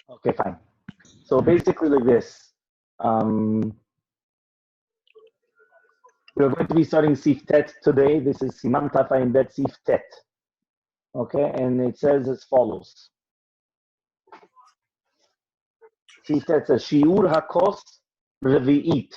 Okay, fine. So basically like this. Um, we're going to be starting Sif Tet today. This is Siman Tafa in Bet Sif Tet. Okay, and it says as follows. Sif Tet says, Shiur HaKos Revi'it.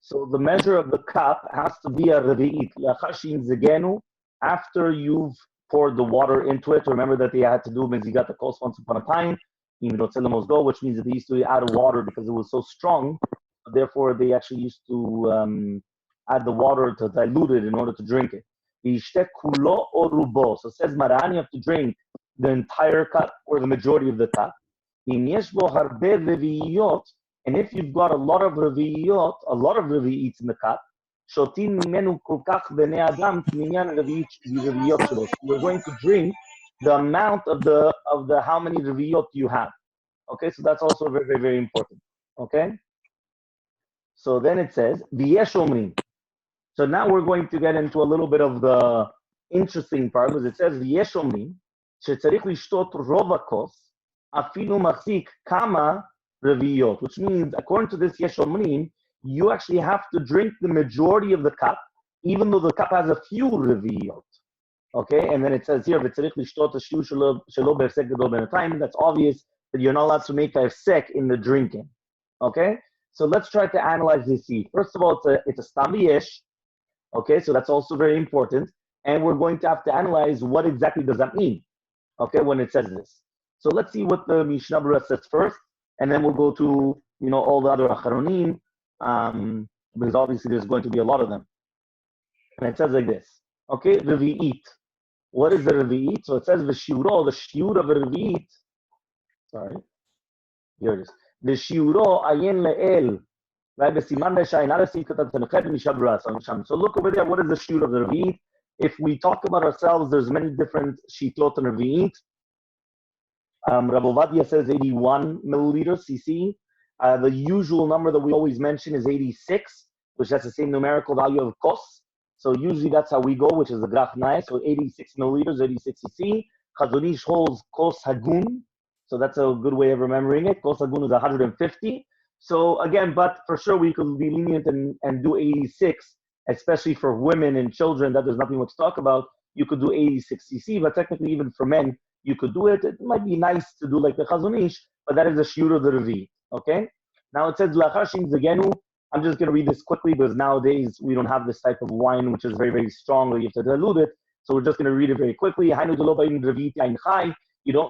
So the measure of the cup has to be a Revi'it. Lachashin Zegenu, after you've poured the water into it. Remember that they had to do Mezigat HaKos once upon a time, which means that they used to add water because it was so strong. Therefore, they actually used to add the water to dilute it in order to drink it. So it says Maran, you have to drink the entire cup or the majority of the cup. And if you've got a lot of revi'its in the cup, you're going to drink the amount of the how many revi'ot you have. Okay, so that's also very, very, very important. Okay? So then it says, V'yeshomrim. So now we're going to get into a little bit of the interesting part, because it says, V'yeshomrim, shetzarich lishtot rov hakos, afilu machzik kama revi'ot, which means, according to this Yeshomrim, you actually have to drink the majority of the cup, even though the cup has a few revi'ot. Okay, and then it says here, that's obvious that you're not allowed to make a hefsek in the drinking. Okay, so let's try to analyze this. First of all, it's a stam yesh. Okay, so that's also very important, and we're going to have to analyze what exactly does that mean. Okay, when it says this. So let's see what the Mishna Berurah says first, and then we'll go to all the other acharonim, because obviously there's going to be a lot of them. And it says like this. Okay, revi'it. What is the revi'it? So it says the shiur of a revi'it. Sorry, here it is. The shiuro ayin le'el. Right, the Siman So look over there. What is the shiur of the revi'it? If we talk about ourselves, there's many different shitot and revi'it. Rav Ovadia says 81 milliliters cc. The usual number that we always mention is 86, which has the same numerical value of kos. So usually that's how we go, which is the graf naya. So 86 milliliters, 86 cc. Chazon Ish holds kos hagun. So that's a good way of remembering it. Kos hagun is 150. So again, but for sure we could be lenient and do 86, especially for women and children. That there's nothing much to talk about. You could do 86 cc, but technically even for men, you could do it. It might be nice to do like the Chazon Ish, but that is the shiur of the revi. Okay? Now it says, Lachashin Zegenu. I'm just going to read this quickly because nowadays we don't have this type of wine which is very, very strong, or you have to dilute it. So we're just going to read it very quickly. You don't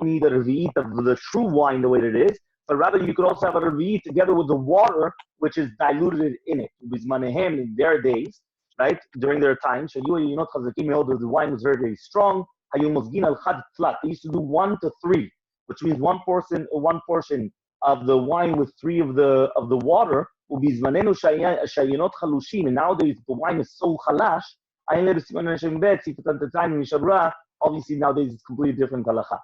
need a revi'it of the true wine the way that it is, but rather you could also have a revi'it together with the water which is diluted in it. In their days, right, during their time, the wine was very, very strong. They used to do 1 to 3, which means one portion of the wine with 3 of the water. And nowadays the wine is so chalash. Obviously nowadays it's completely different halacha.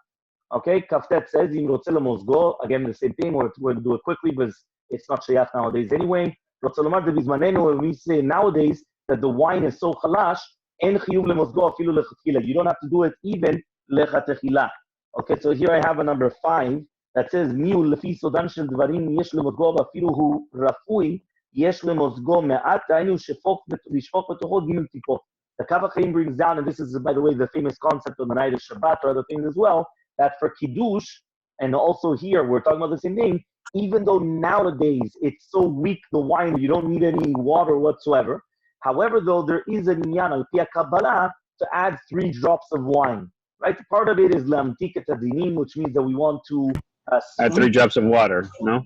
Okay, Kaftet says again the same thing. We're going to do it quickly because it's not shayach nowadays anyway. When we say nowadays that the wine is so chalash, you don't have to do it even lechatechila. Okay, so here I have a number 5 that says miu lefi sodan shel dvarim yesh lemozgo afilu hu rafui yesh lemozgo me'at dainu shefok betocho gimel tipot. The Kav HaChaim brings down, and this is, by the way, the famous concept of the night of Shabbat or other things as well, that for Kiddush, and also here, we're talking about the same thing, even though nowadays it's so weak, the wine, you don't need any water whatsoever. However, though, there is an inyan, al-pi Kabbalah, to add 3 drops of wine. Right? Part of it is lamtik et adinim, which means that we want to add 3 drops of water, no?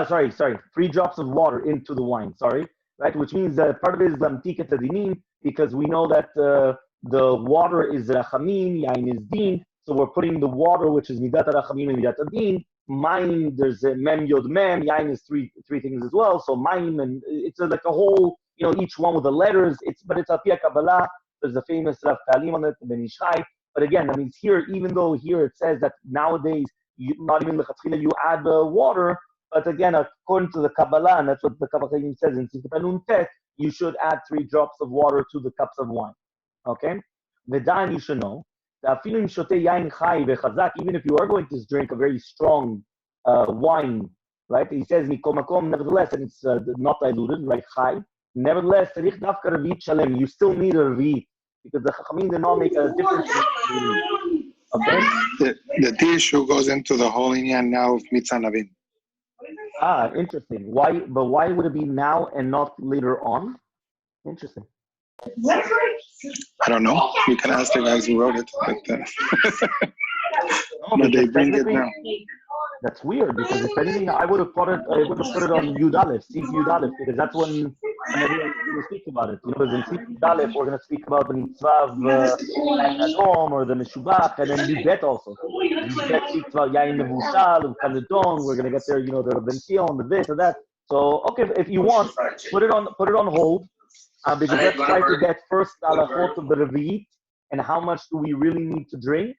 Sorry, 3 drops of water into the wine, sorry. Right? Which means that part of it is lamtik et adinim, because we know that the water is rachamim, yain is din, so we're putting the water, which is midat rachamim and midat din. Mine, there's a mem yod mem, yain is three things as well. So mine, and it's like a whole, each one with the letters. But it's al-pi Kabbalah. There's a famous Rav Kalim on it, Ben Ishchai. But again, that means here, even though here it says that nowadays, not even lechatchila you add the water, but again, according to the Kabbalah, and that's what the Kav HaChaim says in Sifat Nun Tet, you should add 3 drops of water to the cups of wine. Okay? V'dain, you should know, even if you are going to drink a very strong wine, right? He says, nevertheless, and it's not diluted, right? Chai. Nevertheless, you still need a revi, because the Chachamim did not make a difference. Okay? The tissue goes into the whole inyan now of Mitzah Navim. Ah, interesting. Why? But why would it be now and not later on? Interesting. I don't know. You can ask the guys who wrote it, but they bring it now. That's weird, because if anything, I would have put it on Yud Aleph, Sif Yud Aleph, because that's when everyone will speak about it. Because in Sif Yud Aleph, we're going to speak about the mitzvah of Adom or the Meshubach, and then Yud Bet also. Yud Bet speaks about Yain Nevushal, Kaneton. We're going to get there, the Ben Sion, the this or that. So, okay, if you want, put it on hold, because let's try to get first halachot of the Revi'it, and how much do we really need to drink.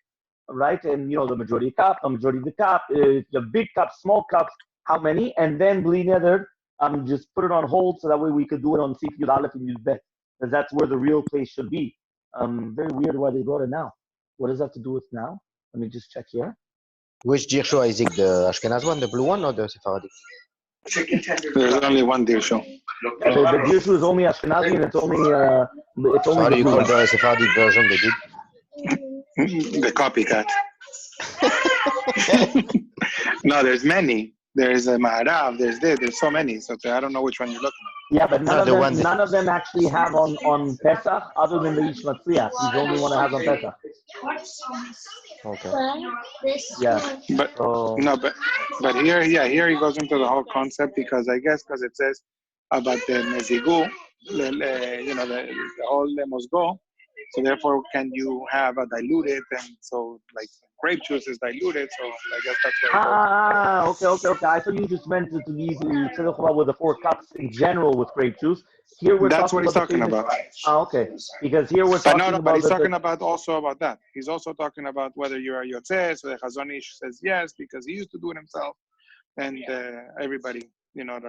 Right, and the majority cup, the majority of the cup, the big cups, small cups, how many, and then bli neder, just put it on hold so that way we could do it on Sif Yud Aleph and Yud Bet, because that's where the real place should be. Very weird why they brought it now. What does that have to do with now? Let me just check here. Which dirsho, Isaac? The Ashkenaz one, the blue one, or the Sephardic? There's only one dirsho. The dirsho is only Ashkenazi, and it's only. So how do you call the Sephardic version they did? The copycat. No, there's many. There's a Maharav, there's so many. So I don't know which one you're looking at. Yeah, but none of them actually have on Pesach, other than the Ish Matzliach. He's the only one that has on Pesach. Okay. Yeah. But but here he goes into the whole concept, because it says about the Mezigu, the whole Mosgo. So therefore, can you have a diluted, and so like grape juice is diluted, so I guess that's where okay. I thought you just meant to use with the 4 cups in general with grape juice. Here that's what he's talking about. Okay. Because here we're talking about... But he's talking about also about that. He's also talking about whether you're a Yotzeh, so the Chazon Ish says yes, because he used to do it himself, and everybody, Rav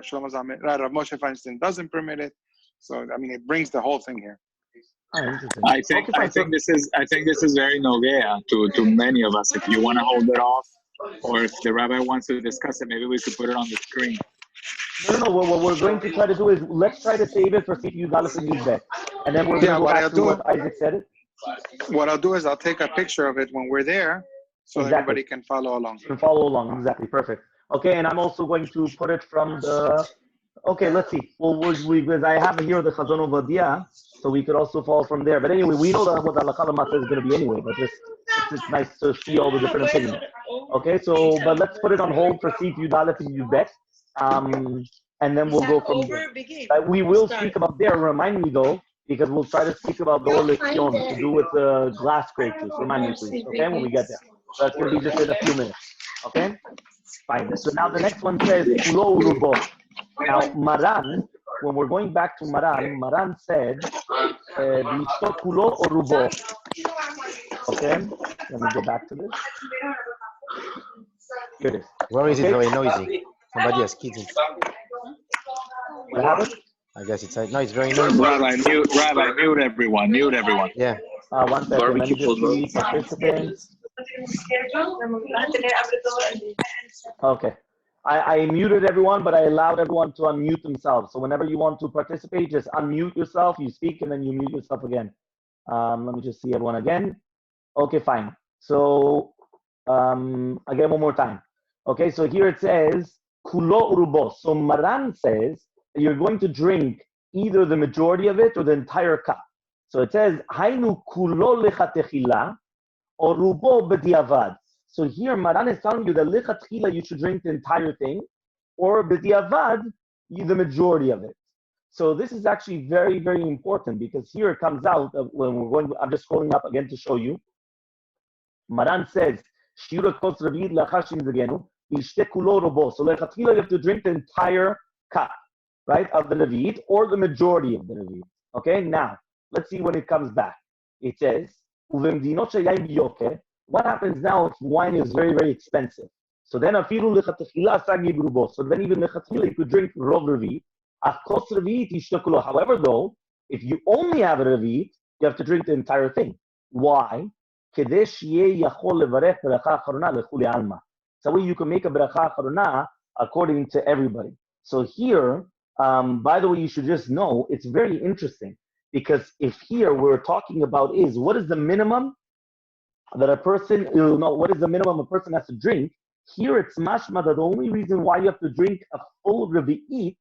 Moshe Feinstein doesn't permit it. So, I mean, it brings the whole thing here. Oh, interesting. I think this is very nogea to many of us. If you want to hold it off, or if the rabbi wants to discuss it, maybe we could put it on the screen. No. What we're going to try to do is let's try to save it for Sif Yud Aleph and Yud Bet, and then we're going to go back to what Isaac said. What I'll do is I'll take a picture of it when we're there, so everybody can follow along. Exactly, perfect. Okay, and I'm also going to put it from the. Okay, let's see. Well, because I have here the Chazon Ovadia, so we could also follow from there. But anyway, we know that what Halakha L'Matzah is going to be anyway, but it's nice to see all the different opinions. Okay, so, but let's put it on hold for Sif Yud Aleph and Yud Bet, and then we'll go from there. We will speak about there, remind me though, because we'll try to speak about the Orlekion to do with the glass grape juice. Remind me please, okay, when we get there. So that's going to be just in a few minutes, okay? Fine. So now the next one says, Kulo Urubo. Now, Maran, when we're going back to Maran said, Lishto Kulo or Rubo. Okay, let me go back to this. Here it is. Where is it very noisy? Somebody has kids. What happened? I guess it's very noisy. Rabbi, mute everyone. Yeah. 1 second, let me just see participants. Okay. I muted everyone, but I allowed everyone to unmute themselves. So whenever you want to participate, just unmute yourself, you speak, and then you mute yourself again. Let me just see everyone again. Okay, fine. So again, one more time. Okay, so here it says, Kulo Urubo. So Maran says that you're going to drink either the majority of it or the entire cup. So it says, Hainu Kulo Lechatechila or Rubo B'diavad. So here, Maran is telling you that lichatchila you should drink the entire thing, or b'diavad, the majority of it. So this is actually very, very important, because here it comes out when we're going. I'm just scrolling up again to show you. Maran says, "Shiura kos revi'it lachashim zegenu yishte kulo robo." So lichatchila you have to drink the entire cup, right, of the revi'it, or the majority of the revi'it. Okay. Now let's see when it comes back. It says, "Uvemdinot sheyayin yoker." What happens now if wine is very, very expensive? So then afilu lechatechila sagi grubo. So then even lechatechila you could drink rov revi'it. Achos revi'it yishtakulo. However, though, if you only have a revi'it, you have to drink the entire thing. Why? So way you can make a bracha acharona according to everybody. So here, by the way, you should just know, it's very interesting, because if here we're talking about is, what is the minimum that a person, what is the minimum a person has to drink? Here it's mashma that the only reason why you have to drink a full revi'it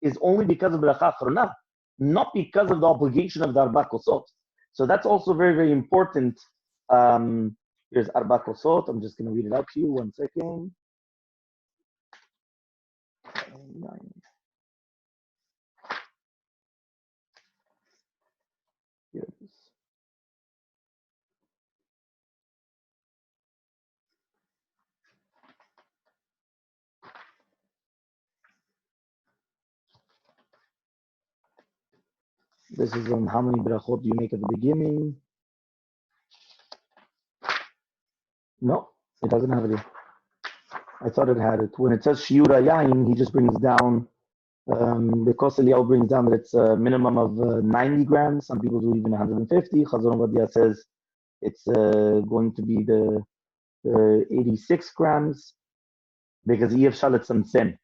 is only because of bracha acharona, not because of the obligation of the arba kosot. So that's also very, very important. Here's arba kosot. I'm just going to read it out to you. 1 second. Here it is. This is on how many brachot you make at the beginning. No, it doesn't have it here. I thought it had it. When it says shiura yain, he just brings down, because Eliyahu brings down that it's a minimum of 90 grams. Some people do even 150. Chazon Ovadia says it's going to be the 86 grams, because Yev Shalet Samsem.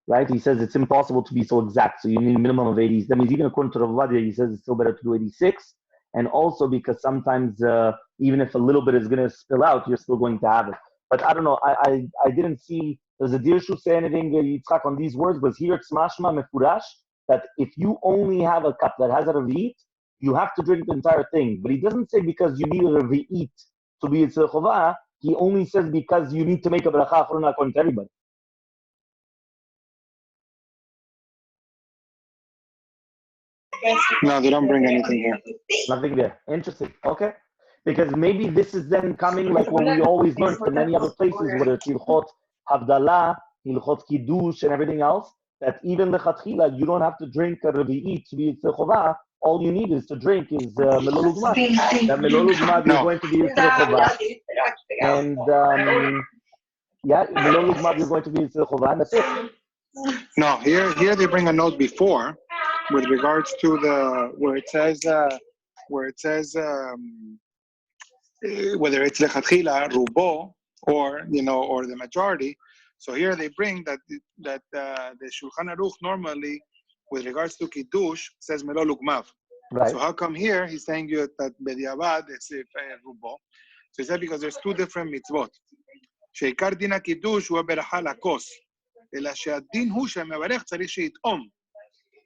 Right? He says it's impossible to be so exact, so you need a minimum of 80. That means even according to Rav Ovadia, he says it's still better to do 86. And also because sometimes even if a little bit is going to spill out, you're still going to have it. But I don't know, I didn't see, there's a Dirshu say anything, Yitzchak, on these words, but here it's mashma mefurash, that if you only have a cup that has a revi'it, you have to drink the entire thing. But he doesn't say because you need a revi'it to be Yitzchak Chovah, he only says because you need to make a bracha acharona according to everybody. No, they don't bring anything here. Nothing there. Interesting. Okay. Because maybe this is then coming like what we always learn from many other places, whether it's Hilchot Havdalah, Hilchot Kiddush, and everything else, that even the Chatchila, you don't have to drink a Revi'it to be Yitzchak Chovah. All you need is to drink is Melol Ugmad. That Melol Ugmad, you're going to be Yitzchak Chovah. And Melol Ugmad, you're going to be Yitzchak Chovah, and that's it. No, here they bring a note before with regards to the where it says whether it's lechatchila rubo or or the majority. So here they bring that the Shulchan Aruch normally with regards to kiddush says melol ugmav. Right. So how come here he's saying you that bediavad it's rubo? So he said because there's two different mitzvot. שעיקר דין הקידוש הוא הברכה לכוס, אלא שהדין הוא שהמברך צריך שיטעום.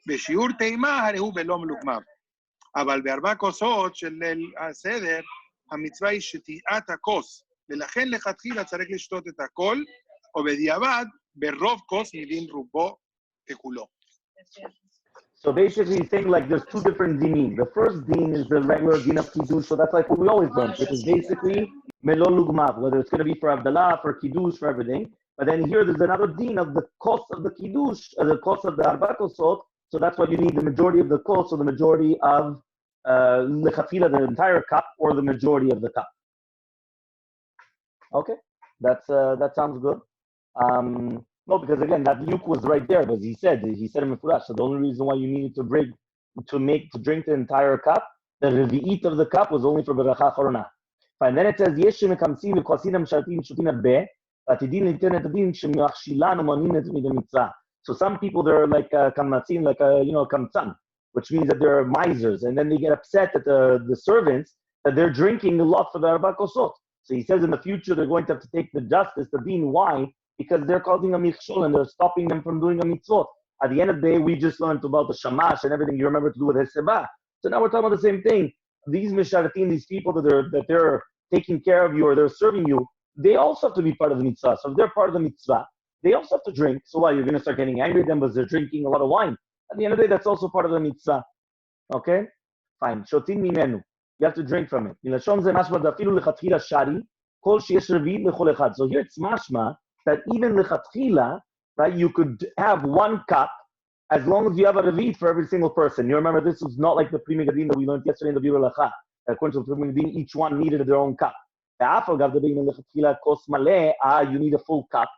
בשיעור טעימה הרי הוא בלא מלוגמב. אבל בארבע כוסות של הסדר, המצווה היא שתיעת הכוס, ולכן לכתחילה צריך לשתות את הכל, או בדיעבד, ברוב כוס מדין רובו ככולו. So basically he's saying like there's two different dinim. The first din is the regular din of kiddush, so that's like what we always learn, which is basically melol lugmav, whether it's going to be for Abdallah, for kiddush, for everything. But then here there's another din of the cost of the kiddush, the cost of the arba kosot. So that's why you need the majority of the cost, or the majority of lechatchila, the entire cup, or the majority of the cup. Okay, that sounds good. No, because again, that yuk was right there, because he said in Mefurash, so the only reason why you needed to drink the entire cup, the revi'it of the cup was only for beracha acharona. And then it says, Yeshim mekamsim v'kosinam shartim shutin be, atidin liten et adin shemachshilan umanin et midamitzah. So some people, they're like kamnatzin, like kamtzan, which means that they're misers, and then they get upset at the servants that they're drinking a lot for the arba kosot. So he says in the future they're going to have to take the justice, the din. Why? Because they're causing a michshol and they're stopping them from doing a mitzvot. At the end of the day, we just learned about the shamash and everything you remember to do with heseba. So now we're talking about the same thing. These misharatim, these people that they're taking care of you or they're serving you, they also have to be part of the mitzvah. So if they're part of the mitzvah, they also have to drink. So why? You're going to start getting angry at them because they're drinking a lot of wine. At the end of the day, that's also part of the mitzvah. Okay? Fine. Shotin mimenu. You have to drink from it. So here it's mashma that even lechatchila, right, you could have one cup as long as you have a revi'it for every single person. You remember this was not like the Pri Megadim that we learned yesterday in the Berurah. According to the Pri Megadim, each one needed their own cup. You need a full cup.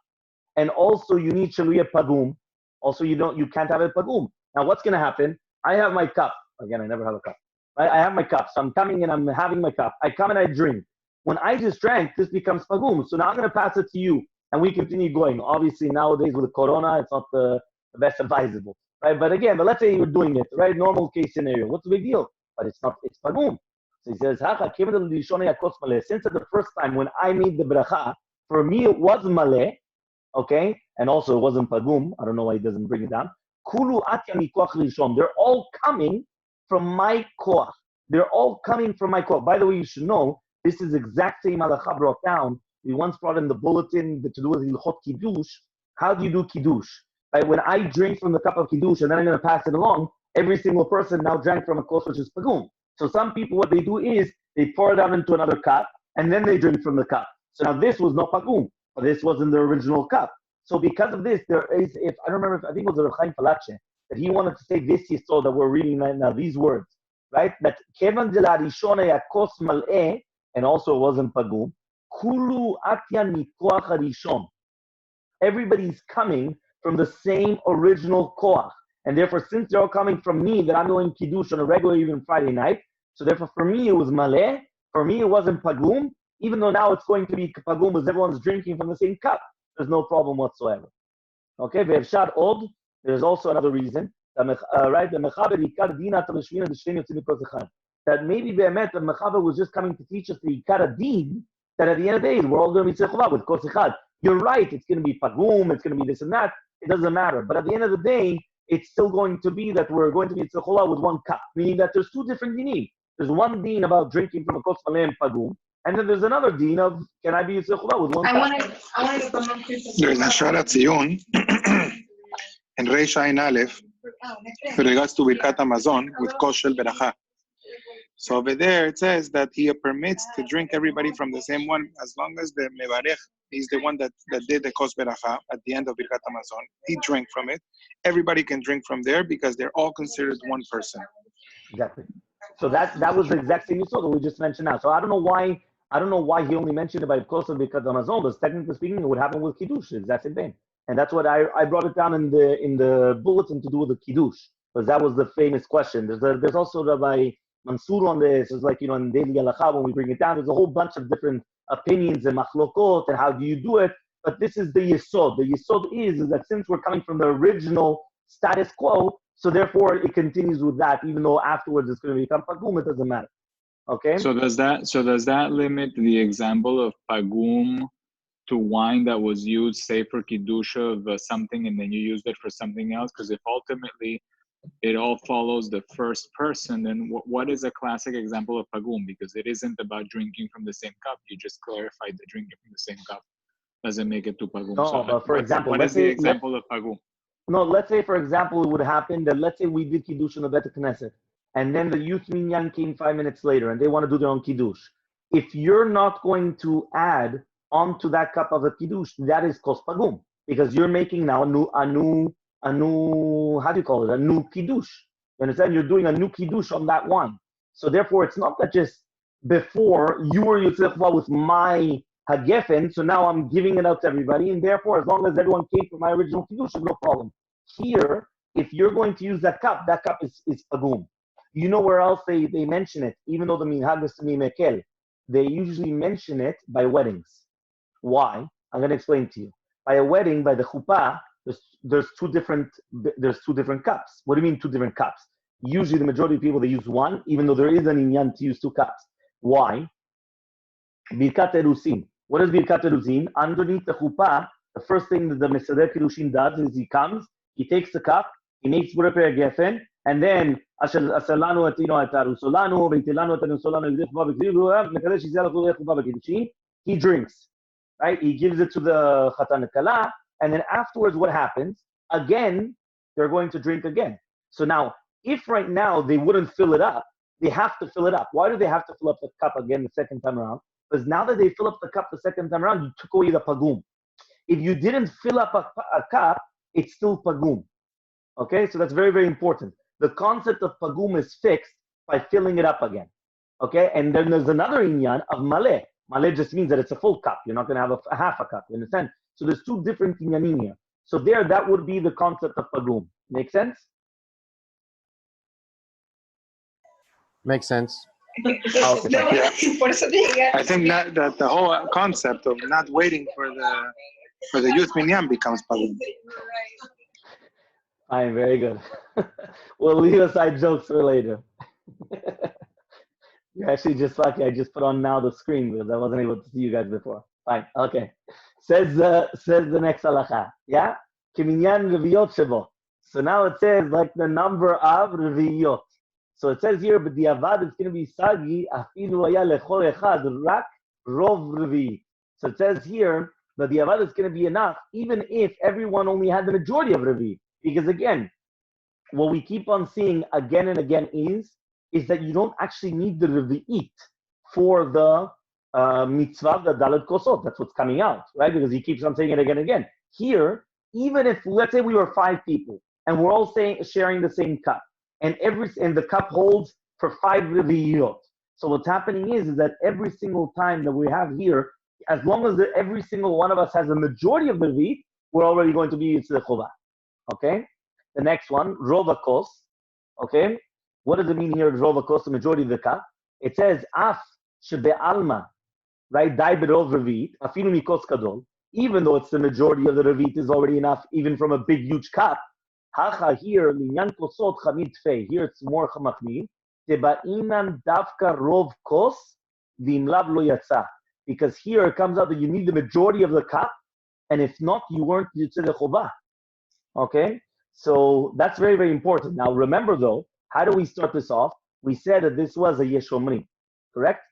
And also you need shaluya pagum. Also you can't have a pagum. Now what's going to happen? I have my cup. Again, I never have a cup. Right? I have my cup. So I'm coming and I'm having my cup. I come and I drink. When I just drank, this becomes pagum. So now I'm going to pass it to you. And we continue going. Obviously, nowadays with the corona, it's not the best advisable. Right? But again, let's say you're doing it, right? Normal case scenario. What's the big deal? But it's not, it's pagum. So he says, since at the first time when I made the bracha, for me it was maleh, okay? And also it wasn't pagum. I don't know why he doesn't bring it down. Kulu atya mikoach rishon. They're all coming from my koach. They're all coming from my koach. By the way, you should know, this is exact same halacha brought down. We once brought in the bulletin to do with Hilchot Kiddush. How do you do Kiddush? Right? When I drink from the cup of Kiddush and then I'm going to pass it along, every single person now drank from a koach which is pagum. So some people, what they do is they pour it out into another cup and then they drink from the cup. So now this was no pagum, but this was in the original cup. So because of this, there is, if I don't remember, I think it was Reb Chaim Falache, that he wanted to say this yisod that we're reading right now, these words, right? That kevan de la rishona yakos mal'eh, and also it wasn't pagum, kulu atyan mikoach harishon. Everybody's coming from the same original koach. And therefore, since they're all coming from me, that I'm doing kiddush on a regular, even Friday night, so therefore for me it was maleh, for me it wasn't pagum, even though now it's going to be pagum because everyone's drinking from the same cup. There's no problem whatsoever. Okay, ve'efshar od, there's also another reason, right? That maybe be'emet, the mechaber was just coming to teach us the ikar adin, that at the end of the day, we're all going to be tzechuvah with kos echad. You're right, it's going to be pagum, it's going to be this and that, it doesn't matter. But at the end of the day, it's still going to be that we're going to be tzechuvah with one cup, meaning that there's two different dinim. There's one din about drinking from a kos maleh and pagum, and then there's another din of, can I be tzechuvah with one cup? There's a Sharat Tziyun in Reish Ayin Aleph with regards to Birkat Hamazon with Kos Shel Beracha. So over there it says that he permits to drink everybody from the same one as long as the Mevarech is the one that did the Kos Beracha at the end of Birkat Hamazon. He drank from it. Everybody can drink from there because they're all considered one person. Exactly. So that was the exact same yisod that we just mentioned now. So I don't know why he only mentioned it by Kos because Hamazon, but technically speaking, it would happen with Kiddush, the exact same thing. And that's what I brought it down in the bulletin to do with the Kiddush, because that was the famous question. There's also Rabbi Mansour on this. It's like, in Daily Halacha, when we bring it down, there's a whole bunch of different opinions and machlokot and how do you do it. But this is the yisod. The yisod is that since we're coming from the original status quo, so therefore it continues with that, even though afterwards it's going to become pagum, it doesn't matter. Okay? So does that limit the example of pagum to wine that was used, say, for kiddush of something, and then you used it for something else? Because if ultimately it all follows the first person, then what is a classic example of pagum? Because it isn't about drinking from the same cup. You just clarified that drinking from the same cup doesn't make it to pagum. No, so but for example, what is the example of pagum? No, let's say, for example, it would happen that let's say we did kiddush in the Bet Knesset, and then the youth minyan came 5 minutes later, and they want to do their own kiddush. If you're not going to add onto that cup of a kiddush, that is kos pagum, because you're making now a new how do you call it? A new kiddush. You understand? You're doing a new kiddush on that wine. So therefore, it's not that just before you were yitzchva with my hagefen, so now I'm giving it out to everybody, and therefore, as long as everyone came from my original kiddush, no problem. Here, if you're going to use that cup is pagum. You know where else they mention it, even though the minhag is to mekel, they usually mention it by weddings. Why? I'm going to explain to you. By a wedding, by the chuppah, there's two different cups. What do you mean two different cups? Usually the majority of people, they use one, even though there is an inyan to use two cups. Why? Birkat Erusin. What is Birkat Erusin? Underneath the chuppah, the first thing that the Mesader Kiddushin does is he comes, he takes the cup, he makes Berurah gefen, and then Ashalanu atino atarusolanu, veitilanu atarusolanu, he drinks. Right? He gives it to the Chatan Kala, and then afterwards, what happens? Again, they're going to drink again. So now, if right now they wouldn't fill it up, they have to fill it up. Why do they have to fill up the cup again the second time around? Because now that they fill up the cup the second time around, you took away the pagum. If you didn't fill up a cup, it's still pagum. Okay, so that's very, very important. The concept of pagum is fixed by filling it up again. Okay, and then there's another inyan of maleh. Maleh just means that it's a full cup. You're not going to have a half a cup. You understand? So there's two different inyanim here. So there, that would be the concept of pagum. Make sense? Makes sense. Okay. Yeah. I think that the whole concept of not waiting for the youth minyan becomes pagum. Fine, very good. We'll leave aside jokes for later. You're actually just lucky. I just put on now the screen because I wasn't able to see you guys before. Fine, okay. Says the next halacha. Yeah? Kiminyan reviyot shebo. So now it says like the number of reviyot. So it says here, but the avad is going to be sagi afilu haya lechol echad rak rov revi. So it says here that the avad is going to be enough even if everyone only had the majority of revi. Because again, what we keep on seeing again and again is that you don't actually need the revi'it for the mitzvah, the dalet kosot. That's what's coming out, right? Because he keeps on saying it again and again. Here, even if, let's say we were 5 people, and we're all sharing the same cup, and the cup holds for 5 revi'iyot. So what's happening is that every single time that we have here, as long as every single one of us has a majority of the revi'it, we're already going to be yitzeh chova. Okay? The next one, rova kos. Okay? What does it mean here, rova kos, the majority of the cup? It says, af shebe alma, right? Dai berov revit, afilu mikos kadol. Even though it's the majority of the revit is already enough, even from a big, huge cup. Hacha here, linyan kosot chamid fei. Here it's more chamachmid. Teba'inan davka rov kos, v'imlav lo yatsa. Because here it comes out that you need the majority of the cup, and if not, you weren't yitzeh chovah. Okay? So that's very, very important. Now remember though, how do we start this off? We said that this was a yeshomrim, correct?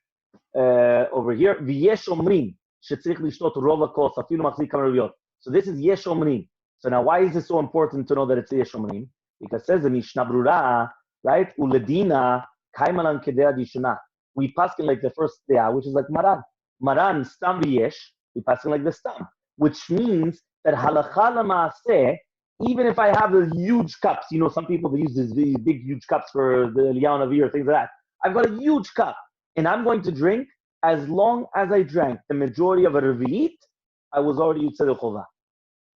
Over here, v'yeshomrim shetzich lishtot rova kos afilu machzik kama reviyot. So this is yeshomrim. So now why is this so important to know that it's yeshomrim? Because it says the Mishna Berurah, right? Uledina kaimalan kedei adishuna. We paskin like the first dea, which is like maran. Maran stam v'yesh. We paskin like the stam, which means that halacha l'maaseh. Even if I have the huge cups, you know, some people they use these big, huge cups for the Lion of or things like that. I've got a huge cup, and I'm going to drink as long as I drank the majority of a revi'it, I was already yitzeh chova.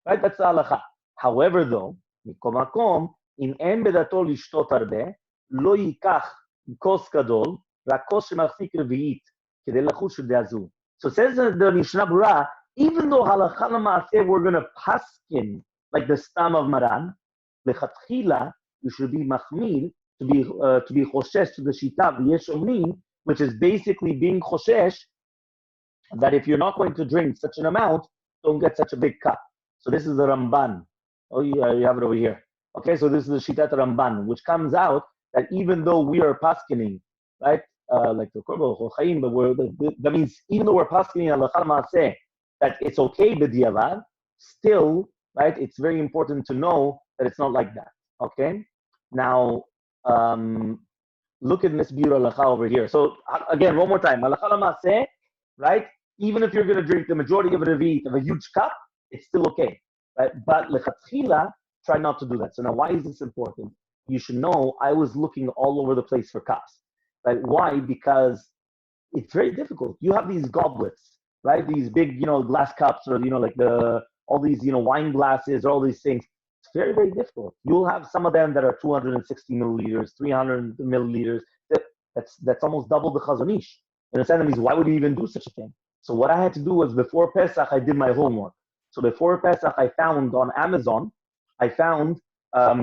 Right? That's the halacha. However, though, mikomakom makom, im en bedato lishtot harbe, lo yikach kos gadol, rak kos shemachzik revi'it, kedei lachush de'azu. So says the Mishna Berurah, even though halacha l'maaseh we're going to paskin like the stam of Maran, lechatchila, you should be machmir, to be choshesh to the shita v'yeshomrim, which is basically being choshesh that if you're not going to drink such an amount, don't get such a big cup. So this is the Ramban. Oh, yeah, you have it over here. Okay, so this is the shitat Ramban, which comes out that even though we are paskening, right, like the Korban Chaim, but that means even though we're paskening halacha l'maaseh that it's okay b'diavad, still. Right? It's very important to know that it's not like that. Okay? Now, look at this Berurah halacha over here. So, again, one more time. Halacha l'maaseh, right? Even if you're going to drink the majority of a revit of a huge cup, it's still okay. Right? But lechatchila, try not to do that. So now, why is this important? You should know I was looking all over the place for cups. Right? Why? Because it's very difficult. You have these goblets, right? These big, glass cups, or, like all these, wine glasses, all these things. It's very, very difficult. You'll have some of them that are 260 milliliters, 300 milliliters. That's almost double the Chazon Ish. You understand? That means why would you even do such a thing? So what I had to do was before Pesach, I did my homework. So before Pesach, I found on Amazon,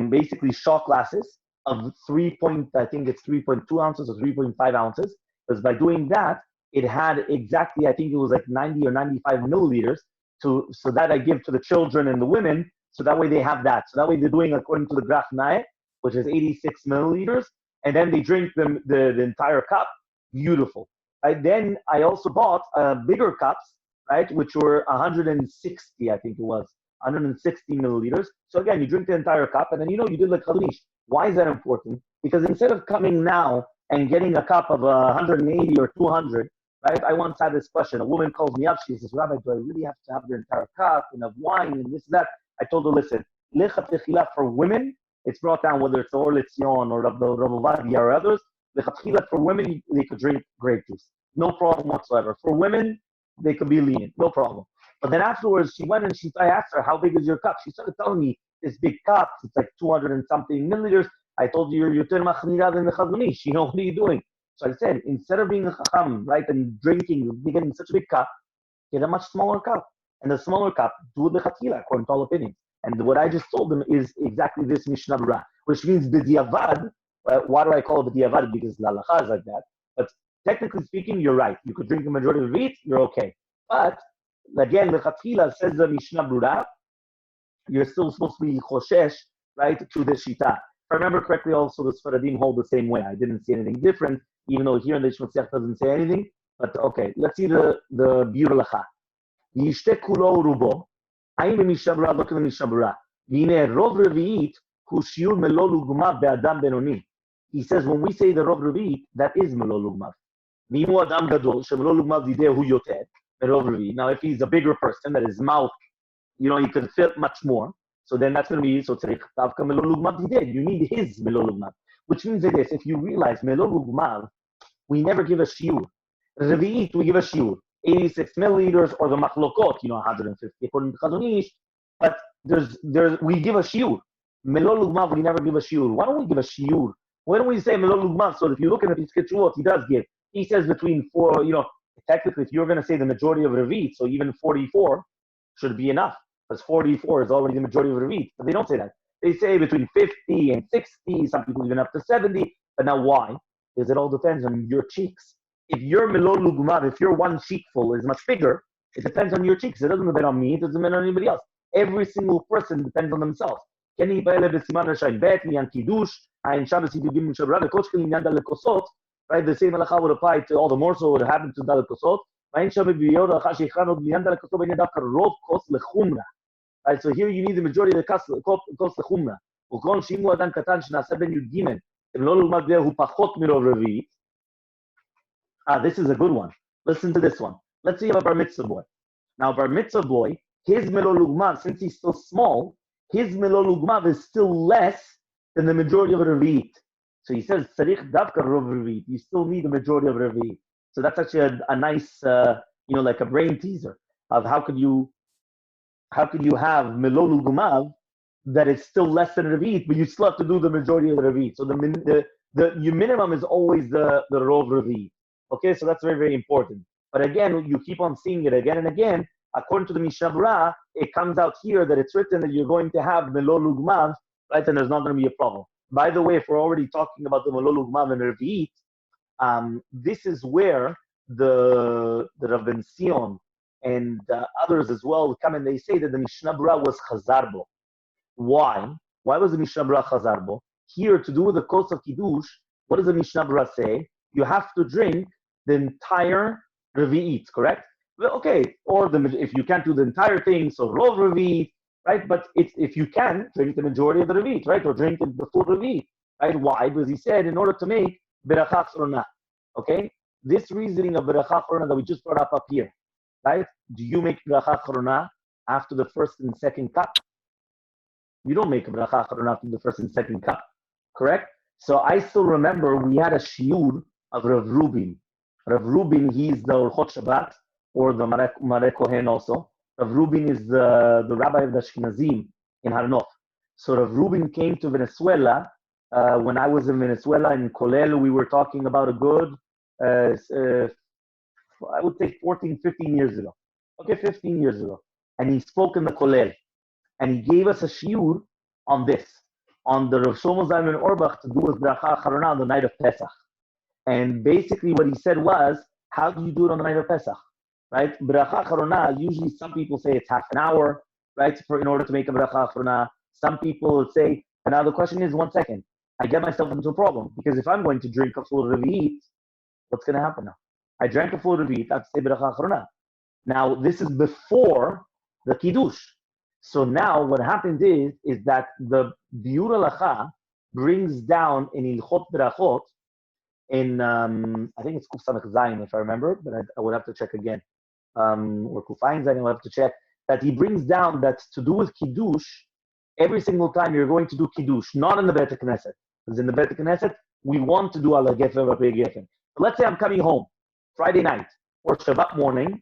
basically shot glasses of I think it's 3.2 ounces or 3.5 ounces. Because by doing that, it had exactly, I think it was like 90 or 95 milliliters. So that I give to the children and the women, so that way they have that. So that way they're doing according to the Graf Nae, which is 86 milliliters, and then they drink the entire cup. Beautiful. Right? Then I also bought bigger cups, right, which were 160, I think it was, 160 milliliters. So again, you drink the entire cup, and then you did like Chazon Ish. Why is that important? Because instead of coming now and getting a cup of 180 or 200, right? I once had this question. A woman calls me up. She says, Rabbi, do I really have to have the entire cup and have wine and this and that? I told her, listen, lechat techila for women, it's brought down whether it's Or Letzion or Rav Ovadia or others. Lechat techila for women, they could drink grape juice. No problem whatsoever. For women, they could be lenient. No problem. But then afterwards, she went and I asked her, how big is your cup? She started telling me this big cup. It's like 200 and something milliliters. I told you you're Yoter Machnira than the Chazon Ish. What are you doing? So I said, instead of being a Chacham, right, and drinking, getting such a big cup, get a much smaller cup. And the smaller cup, do the Chatila, according to all opinions. And what I just told them is exactly this Mishnah Berurah, which means B'diavad. Why do I call it B'diavad? Because the halacha is like that. But technically speaking, you're right. You could drink the majority of it, you're okay. But again, the Chatila says the Mishnah Berurah, you're still supposed to be choshesh, right, to the shita. If I remember correctly, also the Sfaradim hold the same way. I didn't see anything different, even though here in the Shmatzach doesn't say anything. But okay, let's see the Berurah. Yishte kulo rubo. Aim Mishnah Berurah, look at the Mishnah Berurah. Vine rov revi'it hu shiur melo lugma be'adam benoni. He says when we say the rov revi'it, that is melo lugma. V'im adam gadol shemelo lugma dideh hu yoter rov revi'it. Now, if he's a bigger person, that his mouth, he could fit much more. So then that's going to be so tzarich tavka melo lugma dideh. You need his melo lugma, which means that this. If you realize melo lugma, we never give a shiur. Revi'it, we give a shiur. 86 milliliters, or the machlokot, 150 according to Chazon Ish. But we give a shiur. Melo lugmav, we never give a shiur. Why don't we give a shiur? Why don't we say melo lugmav? So if you look at the Piskei he does give. He says between 4, technically if you're going to say the majority of Revit, so even 44 should be enough. Because 44 is already the majority of Revit. But they don't say that. They say between 50 and 60, some people even up to 70. But now why? Because it all depends on your cheeks. If your melo lugmav, if your one cheekful is much bigger, it depends on your cheeks. It doesn't depend on me. It doesn't depend on anybody else. Every single person depends on themselves. Right? The same halacha would apply to all the more so would happen to the kosot. Right? So here you need the majority of the kos lechumra. This is a good one. Listen to this one. Let's see about Bar Mitzvah boy. Now, Bar Mitzvah boy, his Melo Lugmav, since he's still small, his Melo Lugmav is still less than the majority of Revit. So he says, Tzarich Davka Rov Revit. You still need the majority of Revit. So that's actually a nice, like a brain teaser of how could you have Melo Lugmav that is still less than Revit, but you still have to do the majority of the Revit. So your minimum is always the Rov Revit. Okay, so that's very, very important. But again, you keep on seeing it again and again. According to the Mishnah Berurah, it comes out here that it's written that you're going to have Melo Lugmav, right? And there's not going to be a problem. By the way, if we're already talking about the Melo Lugmav and Revi'it, this is where the Rav Ben Sion and others as well come and they say that the Mishnah Berurah was Chazarbo. Why? Why was the Mishnah Berurah Chazarbo? Here, to do with the kos of Kiddush, what does the Mishnah Berurah say? You have to drink the entire Revi'it, correct? Well, okay, or if you can't do the entire thing, so Rov Revi'it, right? But if you can, drink the majority of the Revi'it, right? Or drink the full Revi'it, right? Why? Because he said in order to make Berachah Achrona, okay? This reasoning of Berachah Achrona that we just brought up here, right? Do you make Berachah Achrona after the first and second cup? You don't make Berachah Achrona after the first and second cup, correct? So I still remember we had a shiur of Rav Rubin. Rav Rubin, he's the Hilchot Shabbat, or the Mareh Kohen also. Rav Rubin is the rabbi of the Ashkenazim in Har Nof. So Rav Rubin came to Venezuela. When I was in Venezuela, in Kolel, we were talking about a good, I would say 14, 15 years ago. Okay, 15 years ago. And he spoke in the Kolel. And he gave us a shiur on this, on the Rav Shlomo Zalman Auerbach to do with Berachah Achrona on the night of Pesach. And basically what he said was, how do you do it on the night of Pesach? Right? Berachah Achrona, usually some people say it's half an hour, right? In order to make a Berachah Achrona. Some people would say, and now the question is, 1 second, I get myself into a problem. Because if I'm going to drink a full Revi'it, what's going to happen now? I drank a full Revi'it, I have to say Berachah Achrona. Now, this is before the Kiddush. So now what happens is that the Berurah brings down in Hilchot Berachot, in I think it's Kuf Samech Zayin if I remember, but I would have to check again. Or Kuf Ayin Zayin, I would have to check. That he brings down that to do with Kiddush, every single time you're going to do Kiddush, not in the Bet Knesset. Because in the Bet Knesset, we want to do Ala Gefen V'Pei Gefen. But let's say I'm coming home Friday night or Shabbat morning,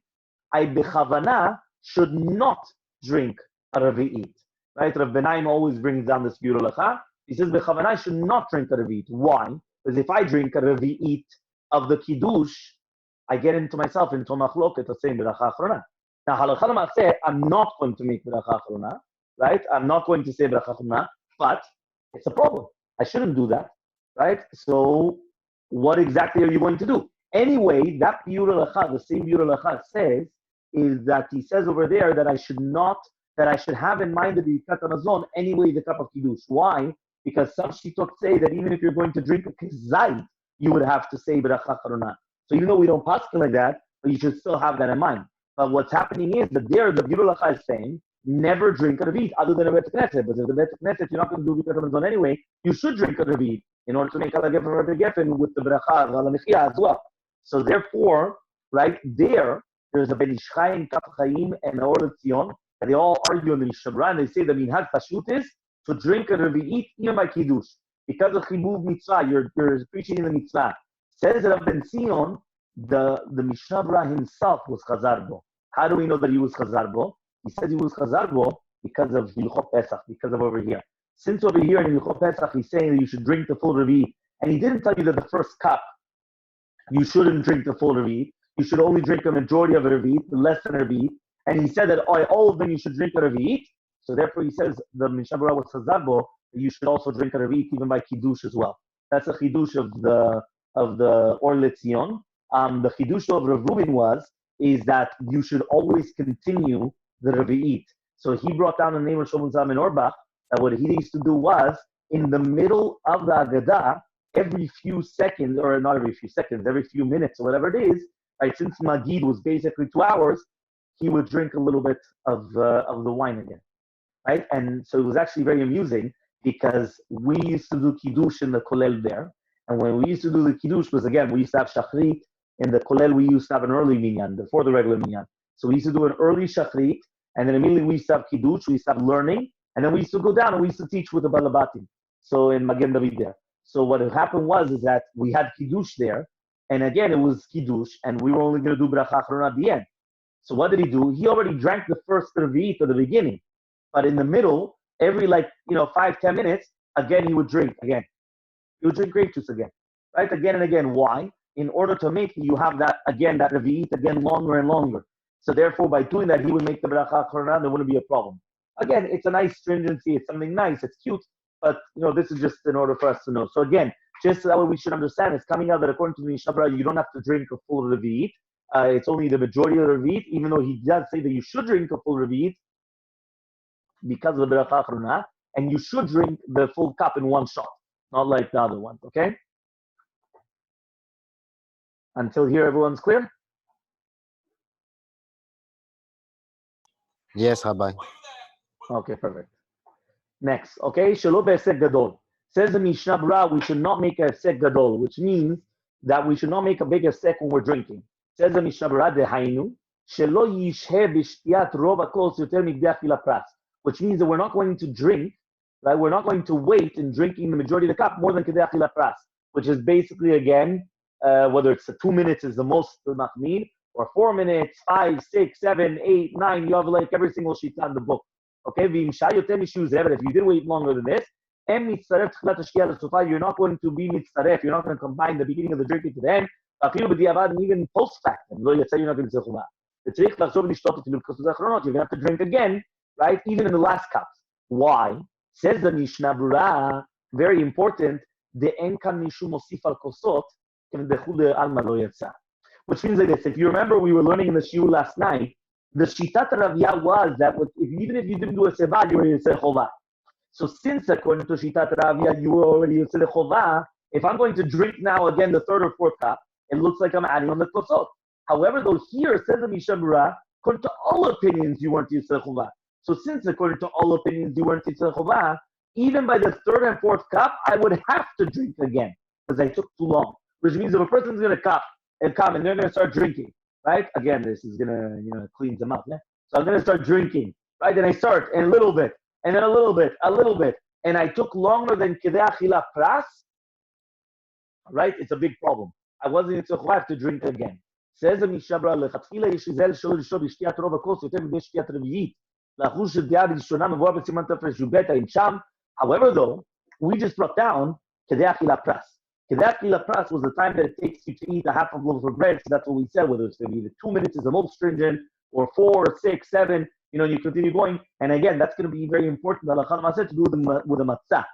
I bechavana should not drink a Revi'it. Right? Rav Benaim always brings down this Berurah. He says, Bechavana, I should not drink a revi'it. Why? Because if I drink a revi'it of the kiddush, I get into myself into machloket of saying beracha achrona. Now, halakha l'maaseh, I'm not going to make beracha achrona, right? I'm not going to say beracha achrona, but it's a problem. I shouldn't do that, right? So, what exactly are you going to do? Anyway, that Berurah halacha, the same Berurah halacha says, is that he says over there that I should have in mind that the Yikat Hamazon anyway the cup of kiddush. Why? Because some shittot say that even if you're going to drink a kizayt, you would have to say beracha achrona. So even though we don't paskin like that, but you should still have that in mind. But what's happening is that there, the Berurah halacha is saying, never drink a revi'it other than a bet knesset. But if the bet knesset you're not going to do Yikat Hamazon anyway, you should drink a revi'it in order to make ala gefen with the beracha ala mechia as well. So therefore, right there's a Ben Ishchai, Kaf Chaim, and Or Tzion, and they all argue in the Mishnah, and they say the minhag pashut is to drink a revi'it even by kiddush because of chibuv mitzvah. You're preaching in the mitzvah. Says Rav Ben Zion, the Mishnah himself was chazar bo. How do we know that he was chazar bo? He says he was chazar bo because of Hilchot Pesach, because of over here. Since over here in Hilchot Pesach, he's saying that you should drink the full revi'it, and he didn't tell you that the first cup you shouldn't drink the full revi'it. You should only drink a majority of a revi'it, less than a revi'it. And he said that all of them you should drink a revi'it. So therefore he says the Mishnah was chazar bo, that you should also drink a revi'it even by kiddush as well. That's a chidush of the Or Letzion. The chidush of Rav Reuben is that you should always continue the revi'it. So he brought down the name of Shlomo Zalman Auerbach that what he used to do was in the middle of the Agadah, every few seconds, or not every few seconds, every few minutes or whatever it is, right? Since Magid was basically 2 hours, he would drink a little bit of the wine again, right? And so it was actually very amusing because we used to do kiddush in the kollel there, and when we used to do the kiddush, was again we used to have shachrit in the kollel. We used to have an early minyan before the regular minyan, so we used to do an early shachrit, and then immediately we used to have kiddush. We used to have learning, and then we used to go down and we used to teach with the balabatim. So in Magen David there. So what had happened was that we had kiddush there, and again it was kiddush, and we were only going to do bracha achrona at the end. So what did he do? He already drank the first revi'it at the beginning, but in the middle, every 5-10 minutes, again he would drink again. He would drink grape juice again, right? Again and again. Why? In order to make you have that revi'it again longer and longer. So therefore, by doing that, he would make the bracha achrona. There wouldn't be a problem. Again, it's a nice stringency. It's something nice. It's cute. But this is just in order for us to know. So again, just that way we should understand, it's coming out that according to the Mishnah, you don't have to drink a full revi'it. It's only the majority of the revi'it, even though he does say that you should drink a full revi'it because of the beracha achrona, and you should drink the full cup in one shot, not like the other ones. Okay? Until here, everyone's clear? Yes, Rabbi. Okay, perfect. Next, okay, shelo be'esek gadol. Says the Mishnah Berurah, we should not make a esek gadol, which means that we should not make a big esek when we're drinking. Says the Mishnah Berurah, dehainu, shelo yishhe b'shtiyat rov hakos yoter migdei achila pras, which means that we're not going to drink, right? We're not going to wait in drinking the majority of the cup more than kedei achila pras, which is basically, again, whether it's 2 minutes is the most machmir, or 4 minutes, 5, 6, 7, 8, 9, you have every single shita in the book. Okay, if you did wait longer than this, you're not going to be mitzaref, you're not going to combine the beginning of the drinking to the end, and even post-factum. You're not going to you're going to have to drink again, right? Even in the last cups. Why? Says the Mishnah Berurah, very important, which means like this. If you remember, we were learning in the shiur last night, the shitat Ravia was that even if you didn't do a seva, you were Yoseh Chovah. So since according to shitat Ravia, you were already Yoseh Chovah, if I'm going to drink now again the third or fourth cup, it looks like I'm adding on the kosot. However, though here says the Mishnah Berurah, according to all opinions, you weren't Yoseh Chovah. So since according to all opinions, you weren't Yoseh Chovah, even by the third and fourth cup, I would have to drink again because I took too long. Which means if a person's going to come and they're going to start drinking, right? Again, this is going to clean them up. Yeah? So I'm going to start drinking, right? And I start, and a little bit, and then a little bit, and I took longer than kedei achila pras, right? It's a big problem. I wasn't going to have to drink again. Says the Mishnah Berurah, lechatchila yishizel shelo lishto b'shtiyat rov hakos yoter b'shtiyat revi'it, lachush shediyah b'rishona mevuah b'siman tafresh yubet ha'im sham. However, though, we just brought down kedei achila pras. Kedei achila pras was the time that it takes you to eat a half of a loaf of bread. So that's what we said, whether it's going to be the 2 minutes is the most stringent, or 4, or 6, 7. You continue going. And again, that's going to be very important. To do with the matzah.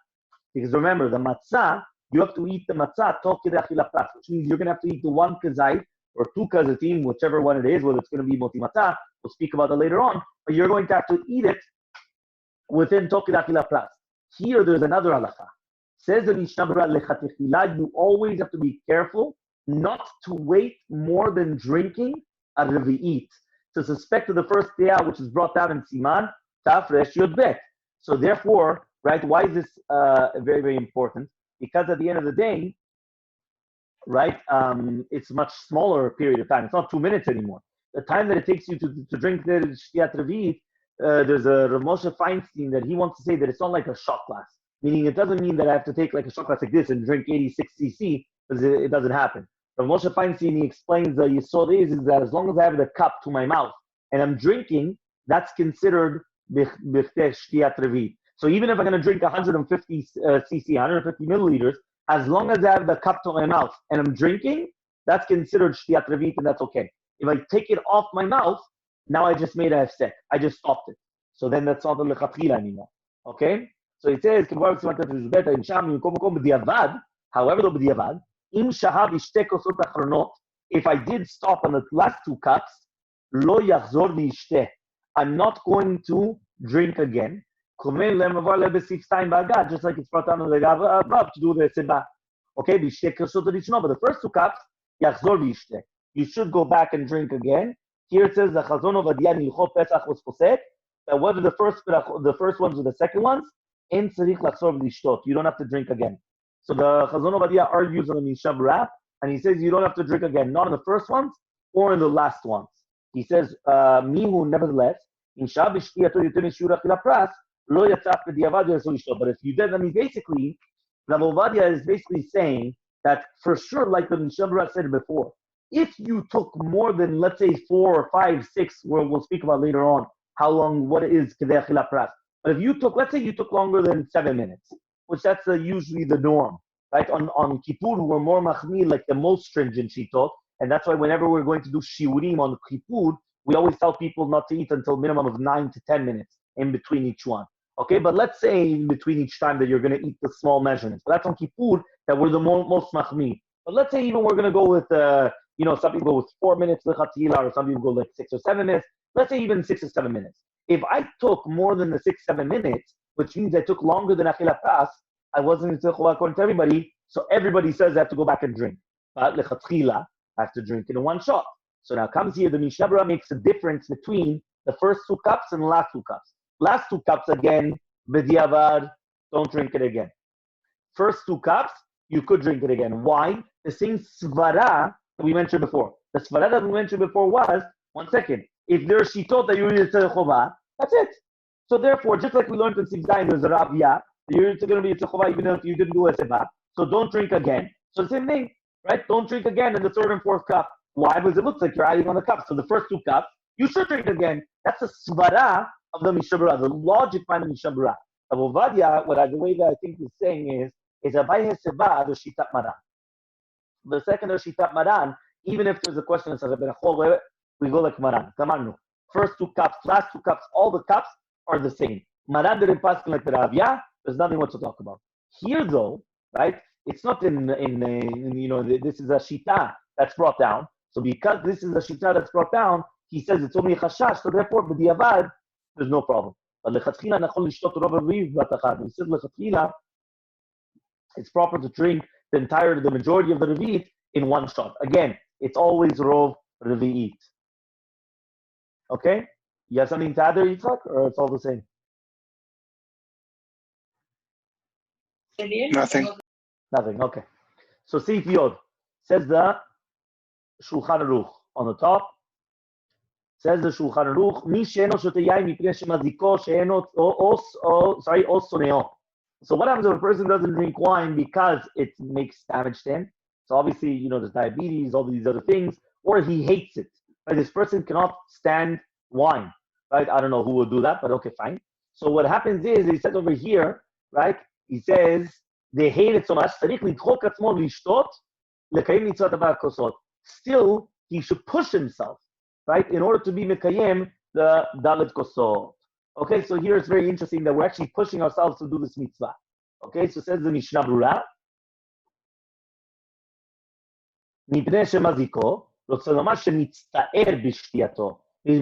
Because remember, the matzah, you have to eat the matzah toch kedei achila pras, which means you're going to have to eat the 1 kazait or 2 kazatim, whichever one it is, whether it's going to be moti matzah. We'll speak about that later on. But you're going to have to eat it within toch kedei achila pras. Here, there's another halacha. Says the Mishna lechatechila, you always have to be careful not to wait more than drinking a revi'it. To suspect of the first day, which is brought down in Siman, Tafresh Yod Bet. So therefore, right, why is this very, very important? Because at the end of the day, right, it's a much smaller period of time. It's not 2 minutes anymore. The time that it takes you to drink the Shtiyat Revi'it, there's a Rav Moshe Feinstein that he wants to say that it's not like a shot glass. Meaning it doesn't mean that I have to take like a shot glass like this and drink 86 cc, because it doesn't happen. Rav Moshe Feinstein, he explains the Yisod is that as long as I have the cup to my mouth and I'm drinking, that's considered B'chteh Shtiyat Revi'it. So even if I'm going to drink 150 cc, 150 milliliters, as long as I have the cup to my mouth and I'm drinking, that's considered Shtiyat Revi'it, and that's okay. If I take it off my mouth, now I just made a hefsek. I just stopped it. So then that's not the lechatchila anymore. Okay? So it says, however, though b'diavad, if I did stop on the last 2 cups, lo yachzor v'yishteh, I'm not going to drink again. Just like it's brought down in the above to do the seba. Okay, but the first 2 cups, yachzor v'yishteh. You should go back and drink again. Here it says the Chazon of Adiyah Hilchot Pesach was posek that whether the first ones or the second ones, en tzarich lachzor v'lishtot. You don't have to drink again. So the Chazon of Adiyah argues on the Mishna Berurah, and he says you don't have to drink again, not in the first ones or in the last ones. He says, Mihu, nevertheless, in Shabbos Shtiyat Yoter Mishura Achila Pras, lo yatzaf b'diavad yasol lishtot. But if you did, I mean, basically, Rav Ovadia is basically saying that for sure, like the Mishna Berurah said before, if you took more than, let's say, 4 or 5, 6, where we'll speak about later on how long, what it is kedei achila pras. But if you took, let's say you took longer than 7 minutes, which that's usually the norm, right? On Kippur, we're more machmir, like the most stringent shitot, and that's why whenever we're going to do shiurim on Kippur, we always tell people not to eat until minimum of 9 to 10 minutes in between each one. Okay, but let's say in between each time that you're going to eat the small measurements. But that's on Kippur that we're the most machmir. But let's say even we're going to go with some people go with 4 minutes lechatchila, or some people go like 6 or 7 minutes. Let's say even 6 or 7 minutes. If I took more than the 6-7 minutes, which means I took longer than achila pras, I wasn't according to everybody. So everybody says I have to go back and drink. But lechatchila, I have to drink in 1 shot. So now comes here the Mishna Berurah makes a difference between the first 2 cups and the last 2 cups. Last 2 cups again, b'diavad, don't drink it again. First 2 cups, you could drink it again. Why? The same svara that we mentioned before. The svara that we mentioned before was, 1 second, if there's shitot that you need to chovah, that's it. So therefore, just like we learned in Sif Zayin, there's a Rabia, you're going to be a chovah even if you didn't do a seba. So don't drink again. So the same thing, right? Don't drink again in the 3rd and 4th cup. Why? Because it looks like you're adding on the cup. So the first 2 cups, you should drink again. That's the svara of the Mishna Berurah, the logic behind the Mishna Berurah. Rav Ovadia, the way that I think he's saying is Abai Heseba, the Shitat Maran. The second Shitat Maran, even if there's a question of Rabbeinu, we go like Maran. Kamarnu. First 2 cups, last 2 cups, all the cups are the same. Maran didn't pass like the Rabia. There's nothing much to talk about. Here, though, right? It's not in this is a shita that's brought down. So because this is a shita that's brought down, he says it's only chashash. So therefore, b'diavad, there's no problem. But lechatchila nachol lishtot rov reviv batachad. He says lechatchila, it's proper to drink the majority of the revi'it in 1 shot. Again, it's always rov revi'it. Okay? You have something to add there, Yitzhak, or it's all the same? Nothing. Nothing, okay. So Seif Yod says the Shulchan Aruch on the top. Says the Shulchan Aruch, Mi she'eno shote yain mipnei shemaziko she'eno o soneo. So what happens if a person doesn't drink wine because it makes damage to him? So obviously, there's diabetes, all these other things, or he hates it. Right? This person cannot stand wine. Right? I don't know who will do that, but okay, fine. So what happens is, he says over here, right? he says, they hate it so much, still, he should push himself, right, in order to be Mekayem, the Dalet Kosot. Okay, so here it's very interesting that we're actually pushing ourselves to do this mitzvah. Okay, so it says the Mishna Berurah, it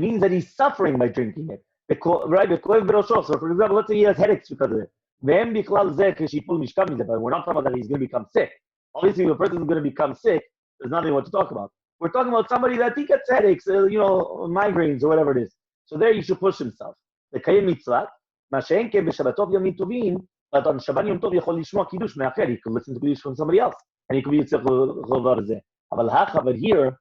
means that he's suffering by drinking it. Right? So, for example, let's say he has headaches because of it. But we're not talking about that he's going to become sick. Obviously, if a person is going to become sick, there's nothing what to talk about. We're talking about somebody that he gets headaches, migraines or whatever it is. So there he should push himself. The Kayim Mitzvah, Mashenke b'Shabbatov Yomim Tovim, but on Shabbat Yom Tov Yachol Lishma Kiddush me'acher. He could listen to Kiddush from somebody else, and he could be Yitzchak Chovar Zeh. But here,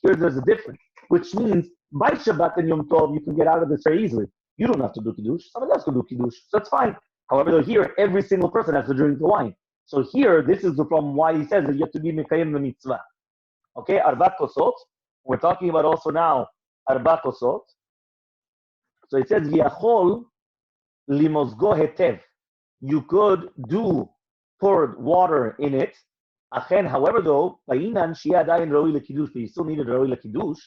here there's a difference, which means by Shabbat and Yom Tov you can get out of this very easily. You don't have to do Kiddush, somebody else can do Kiddush, so that's fine. However, here every single person has to drink the wine. So here, this is the problem why he says that you have to be Mekayim the Mitzvah. Okay, Arbat Kosot. We're talking about also now Arbat Kosot. So it says V'yachol limozgo hetev. You could pour water in it. Achen, however, though, ba'inan shia adayin roi lekiddush, but you still needed roi lekiddush,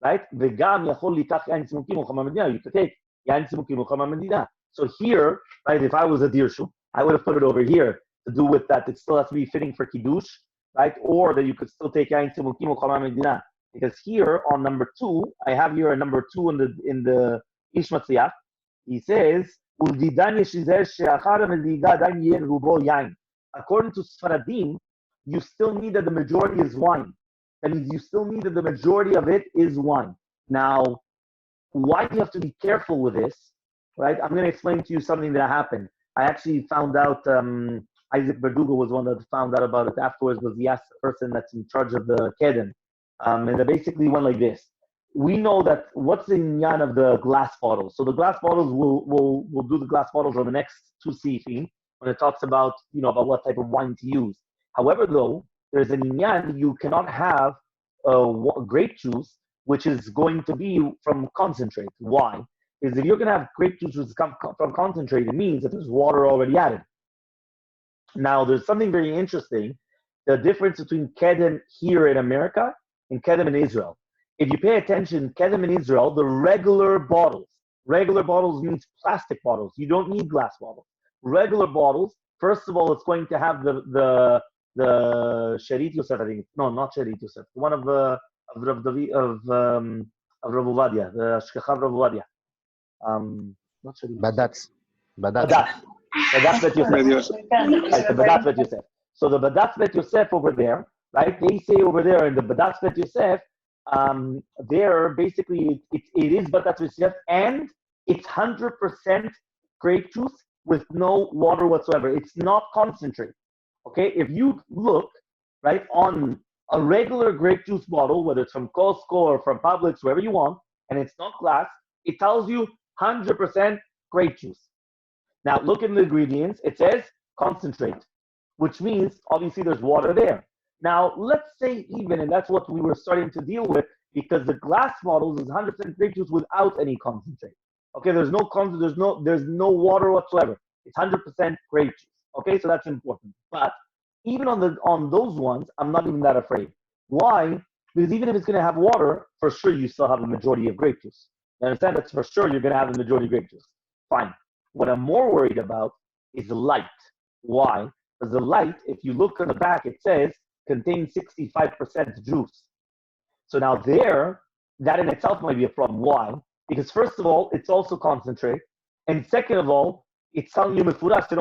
right? V'gam yachol likach yain tzimukim uchama medina. You could take yain tzimukim uchama medina. So here, right, if I was a dirshu, I would have put it over here to do with that. It still has to be fitting for kiddush, right? Or that you could still take yain tzimukim uchama medina. Because here on number 2, I have here a number 2 in the Ish Matzliach. He says, "Uldidan yeshizer she'achar melida adayin yen rubo yain." According to Sfaradim, you still need that the majority is wine. That means you still need that the majority of it is wine. Now, why do you have to be careful with this? Right? I'm going to explain to you something that happened. I actually found out, Isaac Berdugo was one that found out about it afterwards, was he asked the person that's in charge of the Kedem. And they basically went like this. We know that what's the inyan of the glass bottles. So the glass bottles, we'll do the glass bottles on the next 2 sifim when it talks about, about what type of wine to use. However, though, there's an inyan, you cannot have grape juice, which is going to be from concentrate. Why? Because if you're going to have grape juice which comes from concentrate, it means that there's water already added. Now, there's something very interesting, the difference between Kedem here in America and Kedem in Israel. If you pay attention, Kedem in Israel, the regular bottles means plastic bottles. You don't need glass bottles. Regular bottles, first of all, it's going to have the Sherit Yosef, I think. No, not Sherit Yosef. One of Rav Ovadia, the Shkechav Rav Ovadia. Not Sherit. Badatz. Badatz Bet Yosef. Right, the Badatz Bet Yosef. So the Badatz Bet Yosef over there, right? They say over there in the Badatz Bet Yosef, there basically it is Badatz Bet Yosef, and it's 100% grape juice with no water whatsoever. It's not concentrate. Okay, if you look, right, on a regular grape juice bottle, whether it's from Costco or from Publix, wherever you want, and it's not glass, it tells you 100% grape juice. Now, look at the ingredients. It says concentrate, which means, obviously, there's water there. Now, let's say even, and that's what we were starting to deal with, because the glass bottles is 100% grape juice without any concentrate. Okay, there's no water whatsoever. It's 100% grape juice. Okay, so that's important. But even on those ones, I'm not even that afraid. Why? Because even if it's going to have water, for sure you still have a majority of grape juice. You understand? That's for sure you're going to have a majority of grape juice. Fine. What I'm more worried about is the light. Why? Because the light, if you look on the back, it says contains 65% juice. So now that in itself might be a problem. Why? Because first of all, it's also concentrate, and second of all, it's telling you mefurash it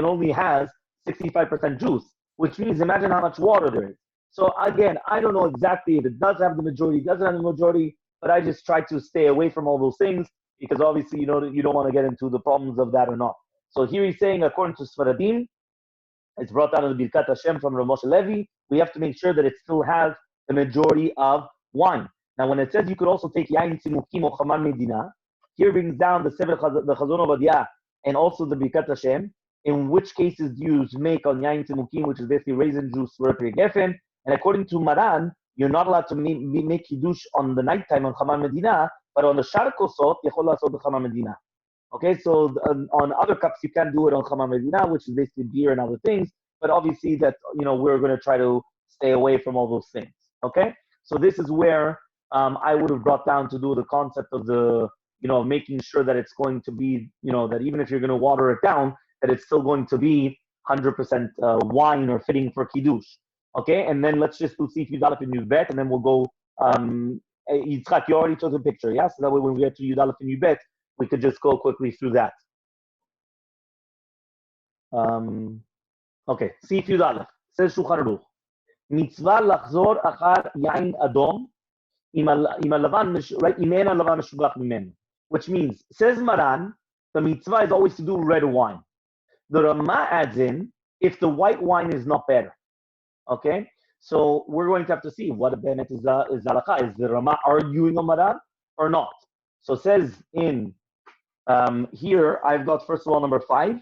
only has 65% juice, which means imagine how much water there is. So again, I don't know exactly if it does have the majority, doesn't have the majority, but I just try to stay away from all those things because obviously you don't want to get into the problems of that or not. So here he's saying, according to Sfaradim, it's brought down in the Birkat Hashem from Rav Moshe Levi, we have to make sure that it still has the majority of wine. Now, when it says you could also take yain tzimukim or chaman medina, here brings down the Chazon Ovadia and also the Birkat Hashem, in which cases do you make on yain tzimukim, which is basically raisin juice, rotary geffen, and according to Maran, you're not allowed to make kiddush on the nighttime on chaman medina, but on the shar kosot, yechol lasot the chaman medina. Okay, so on other cups you can do it on Chama Medina, which is basically beer and other things. But obviously that we're going to try to stay away from all those things. Okay, so this is where I would have brought down to do the concept of the making sure that it's going to be that even if you're going to water it down, that it's still going to be 100% wine or fitting for kiddush. Okay, and then let's just do Sif Yudalef and Yudbet, and then we'll go. Yitzchak, you already took the picture, yeah? So that way when we get to Yudalef and Yudbet, we could just go quickly through that. Okay, Sif Yudalef. Says Shulchan Aruch. Mitzvah lachzor achar yain adom im halavan, right? Imen halavan meshubach mimen. Which means, says Maran, the mitzvah is always to do red wine. The Rama adds in, if the white wine is not better. Okay? So we're going to have to see what Bennett is halakha. Is the Rama arguing on Maran or not? So it says in here, I've got first of all number 5,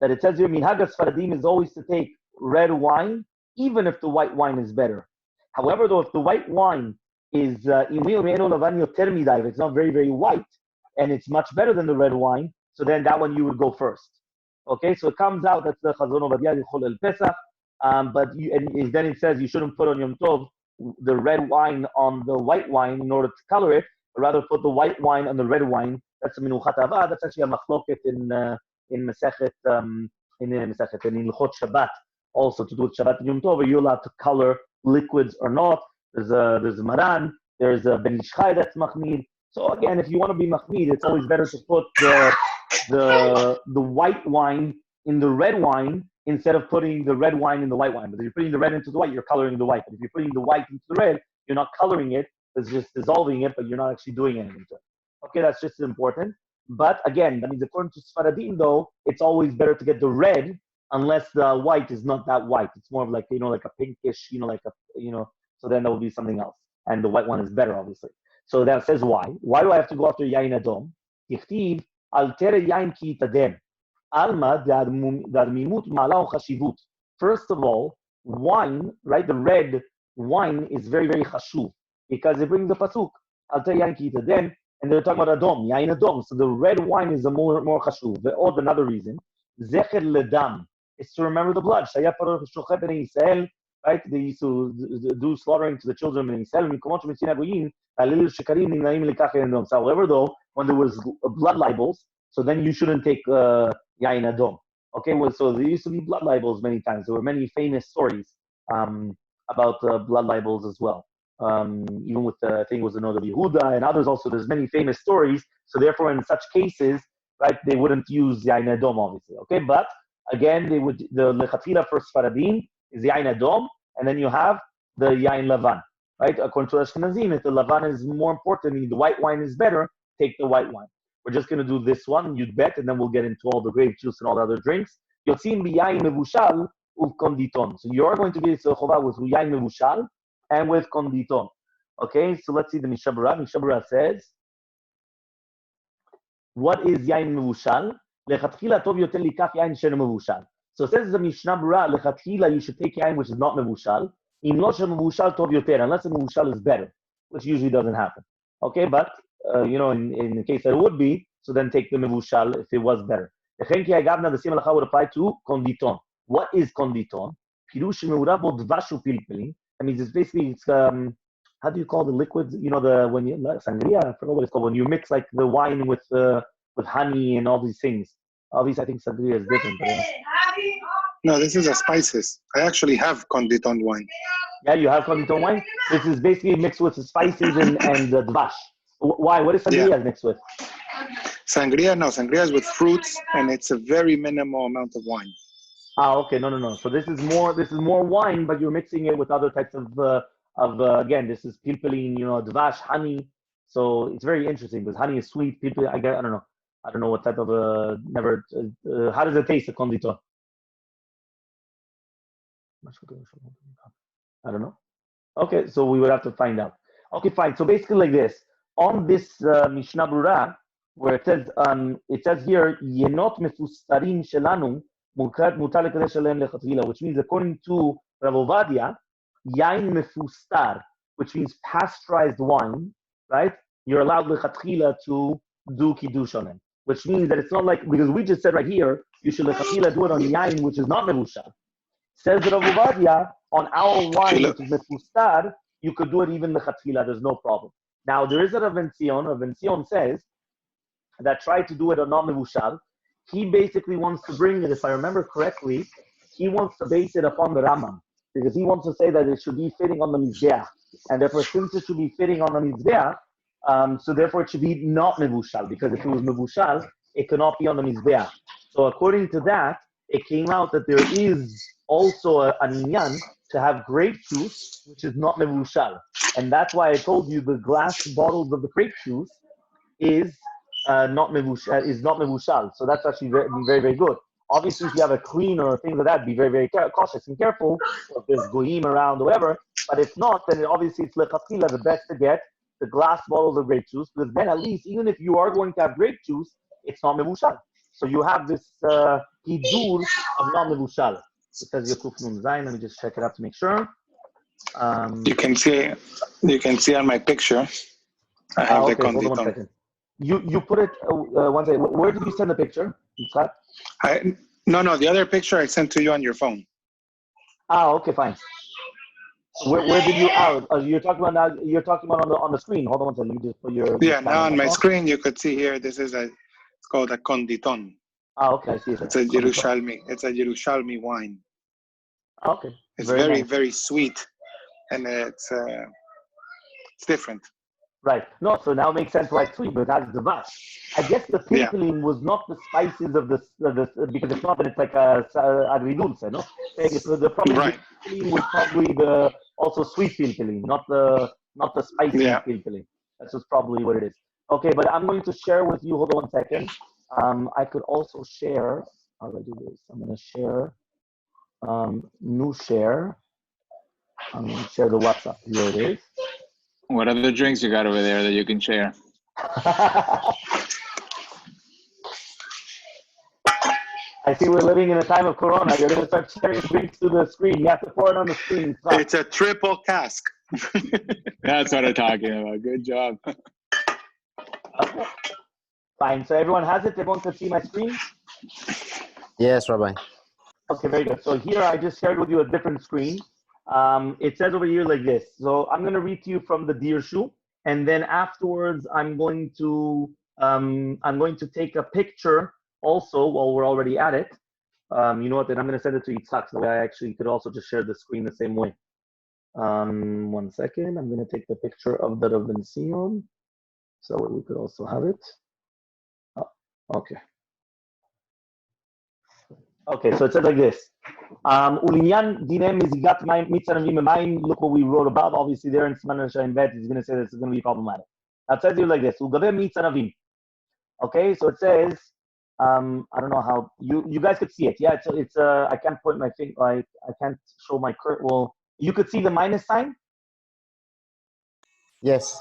that it says here, Minhag Sfaradim is always to take red wine, even if the white wine is better. However, though, if the white wine is if it's not very, very white, and it's much better than the red wine, so then that one you would go first. Okay, so it comes out that's the Chazon Ovadia Hilchot Pesah. But then it says you shouldn't put on Yom Tov the red wine on the white wine in order to color it, but rather put the white wine on the red wine. That's a Minuchat Ava. That's actually a machloket in Masechet in Hilchot Shabbat. Also to do with Shabbat and Yom Tov, are you allowed to color liquids or not? There's a Maran. There's a Ben Ish Chai that's machmid. So again, if you want to be machmid, it's always better to put the white wine in the red wine instead of putting the red wine in the white wine. But if you're putting the red into the white, you're coloring the white. But if you're putting the white into the red, you're not coloring it. It's just dissolving it, but you're not actually doing anything to it. Okay, that's just important. But again, that means according to Sfaradim, though, it's always better to get the red unless the white is not that white. It's more of like, like a pinkish, so then that would be something else. And the white one is better, obviously. So that says why. Why do I have to go after Yain Adom? Yichtiv, altere yain ki itadem. Alma darmimut ma'ala chashivut. First of all, wine, right? The red wine is very, very chashuv because it brings the pasuk. Alter yain ki itadem, and they're talking about Adom, Yain Adom. So the red wine is a more chashuv. Or another reason, zecher ledam, is to remember the blood. Shaya paror shochet bnei Yisrael, right? They used to do slaughtering to the children of Israel. However, though, when there was blood libels, so then you shouldn't take Yain Adom. Okay, well, so there used to be blood libels many times. There were many famous stories about blood libels as well. Even with I think it was the Noda of Yehuda and others also. There's many famous stories. So therefore, in such cases, right, they wouldn't use Yain Adom, obviously. Okay, but again, they would the lechatchila for Sfaradim is Yain Adom, and then you have the Yain Lavan. Right, according to Ashkenazim, if the Lavan is more important, meaning the white wine is better, take the white wine. We're just going to do this one, you'd bet, and then we'll get into all the grape juice and all the other drinks. Yotzim biyayin mevushal uv konditon. So you're going to be chovah with yayin mevushal and with konditon. Okay, so let's see the Mishna Berurah. Mishna Berurah says, what is yayin mevushal? Lechatchila tov yoter likach yayin she'eno mevushal. So it says the Mishna Berurah, lechatchila you should take yayin which is not mevushal. Im lo she'mevushal tov yoter, unless the mevushal is better, which usually doesn't happen. Okay, but in the case that it would be, so then take the mevushal if it was better. The same halacha would apply to konditon. What is konditon? Pirush me'urav bo dvash upilpelin. That means it's basically how do you call the liquids? When you sangria, I forgot what it's called. When you mix like the wine with honey and all these things. Obviously, I think sangria is different. But, No, this is a spices. I actually have konditon wine. Yeah, you have konditon wine. This is basically mixed with the spices and the dvash. Why? What is sangria mixed with? Sangria is with fruits, and it's a very minimal amount of wine. Okay, no. So this is more wine, but you're mixing it with other types of again, this is pilpelin, dvash, honey. So it's very interesting because honey is sweet. Pilpelin, I don't know what type of how does it taste, the konditon? I don't know. Okay, so we would have to find out. Okay, fine. So basically like this. On this Mishna Berurah, where it says here, Yenot mefustarim shelanu mutar lekadesh alehem lechatchila, which means according to Rav Ovadia, yain mefustar, which means pasteurized wine, right? You're allowed lechatchila to do kiddush on them. which means that it's not like, because we just said right here, you should lechatchila do it on yain, which is not mevushal. Says Rav Ovadia, on our wine, which is mefustar, you could do it even lechatchila, there's no problem. Now, there is a Rav Zion says that tried to do it on not mevushal. He basically wants to bring it, if I remember correctly, he wants to base it upon the Rambam, because he wants to say that it should be fitting on the Mizbeach. And therefore, since it should be fitting on the Mizbeach, so therefore it should be not mevushal, because if it was mevushal, it cannot be on the Mizbeach. So according to that, it came out that there is also an inyan to have grape juice, which is not mevushal. And that's why I told you the glass bottles of the grape juice is not mevushal. So that's actually very, very, very good. Obviously, if you have a clean or things like that, be very, very cautious and careful. If there's goyim around or whatever. But if not, then obviously it's lechatchila the best to get the glass bottles of grape juice, because then at least, even if you are going to have grape juice, it's not mevushal. So you have this hidur of not mevushal. It says Yakuf Nun Zayin. Let me just check it out to make sure. You can see on my picture. I have the hold on 1 second. You put it one second. Where did you send the picture? No, the other picture I sent to you on your phone. Okay, fine. Where did you you're talking about now? You're talking about on the screen. Hold on 1 second. You just put your now on my screen you could see here. This is it's called a konditon. Okay, I see it. It's a Yerushalmi wine. Okay. It's very, very sweet, and it's different. Right. No, so now it makes sense why it's sweet, but it has the vash. I guess the pinkling was not the spices of the because it's not that it's like a agridulce, no? The pinkling was probably the also sweet pinkling, not the spicy pinkling. That's just probably what it is. Okay, but I'm going to share with you. Hold on 1 second. I could also share. How do I do this? I'm going to share. New share. I'm going to share the WhatsApp. Here it is. What other drinks you got over there that you can share? I see we're living in a time of Corona. You're going to start sharing drinks to the screen. You have to pour it on the screen. It's a triple cask. That's what I'm talking about. Good job. Okay. Fine. So everyone has it? Everyone can see my screen? Yes, Rabbi. Okay, very good. So here I just shared with you a different screen. It says over here like this. So I'm going to read to you from the Dirshu, and then afterwards I'm going to take a picture also while we're already at it. You know what? Then I'm going to send it to Yitzhak, so I actually could also just share the screen the same way. 1 second. I'm going to take the picture of the Rav Zion, so we could also have it. Oh, okay. Okay, so it says like this. Look what we wrote above. Obviously, there in Siman and Bet, he's going to say this is going to be problematic. Now it says here like this. Okay, so it says, I don't know how you guys could see it. Yeah, it's I can't point my finger. I can't show my curve. Well, you could see the minus sign. Yes.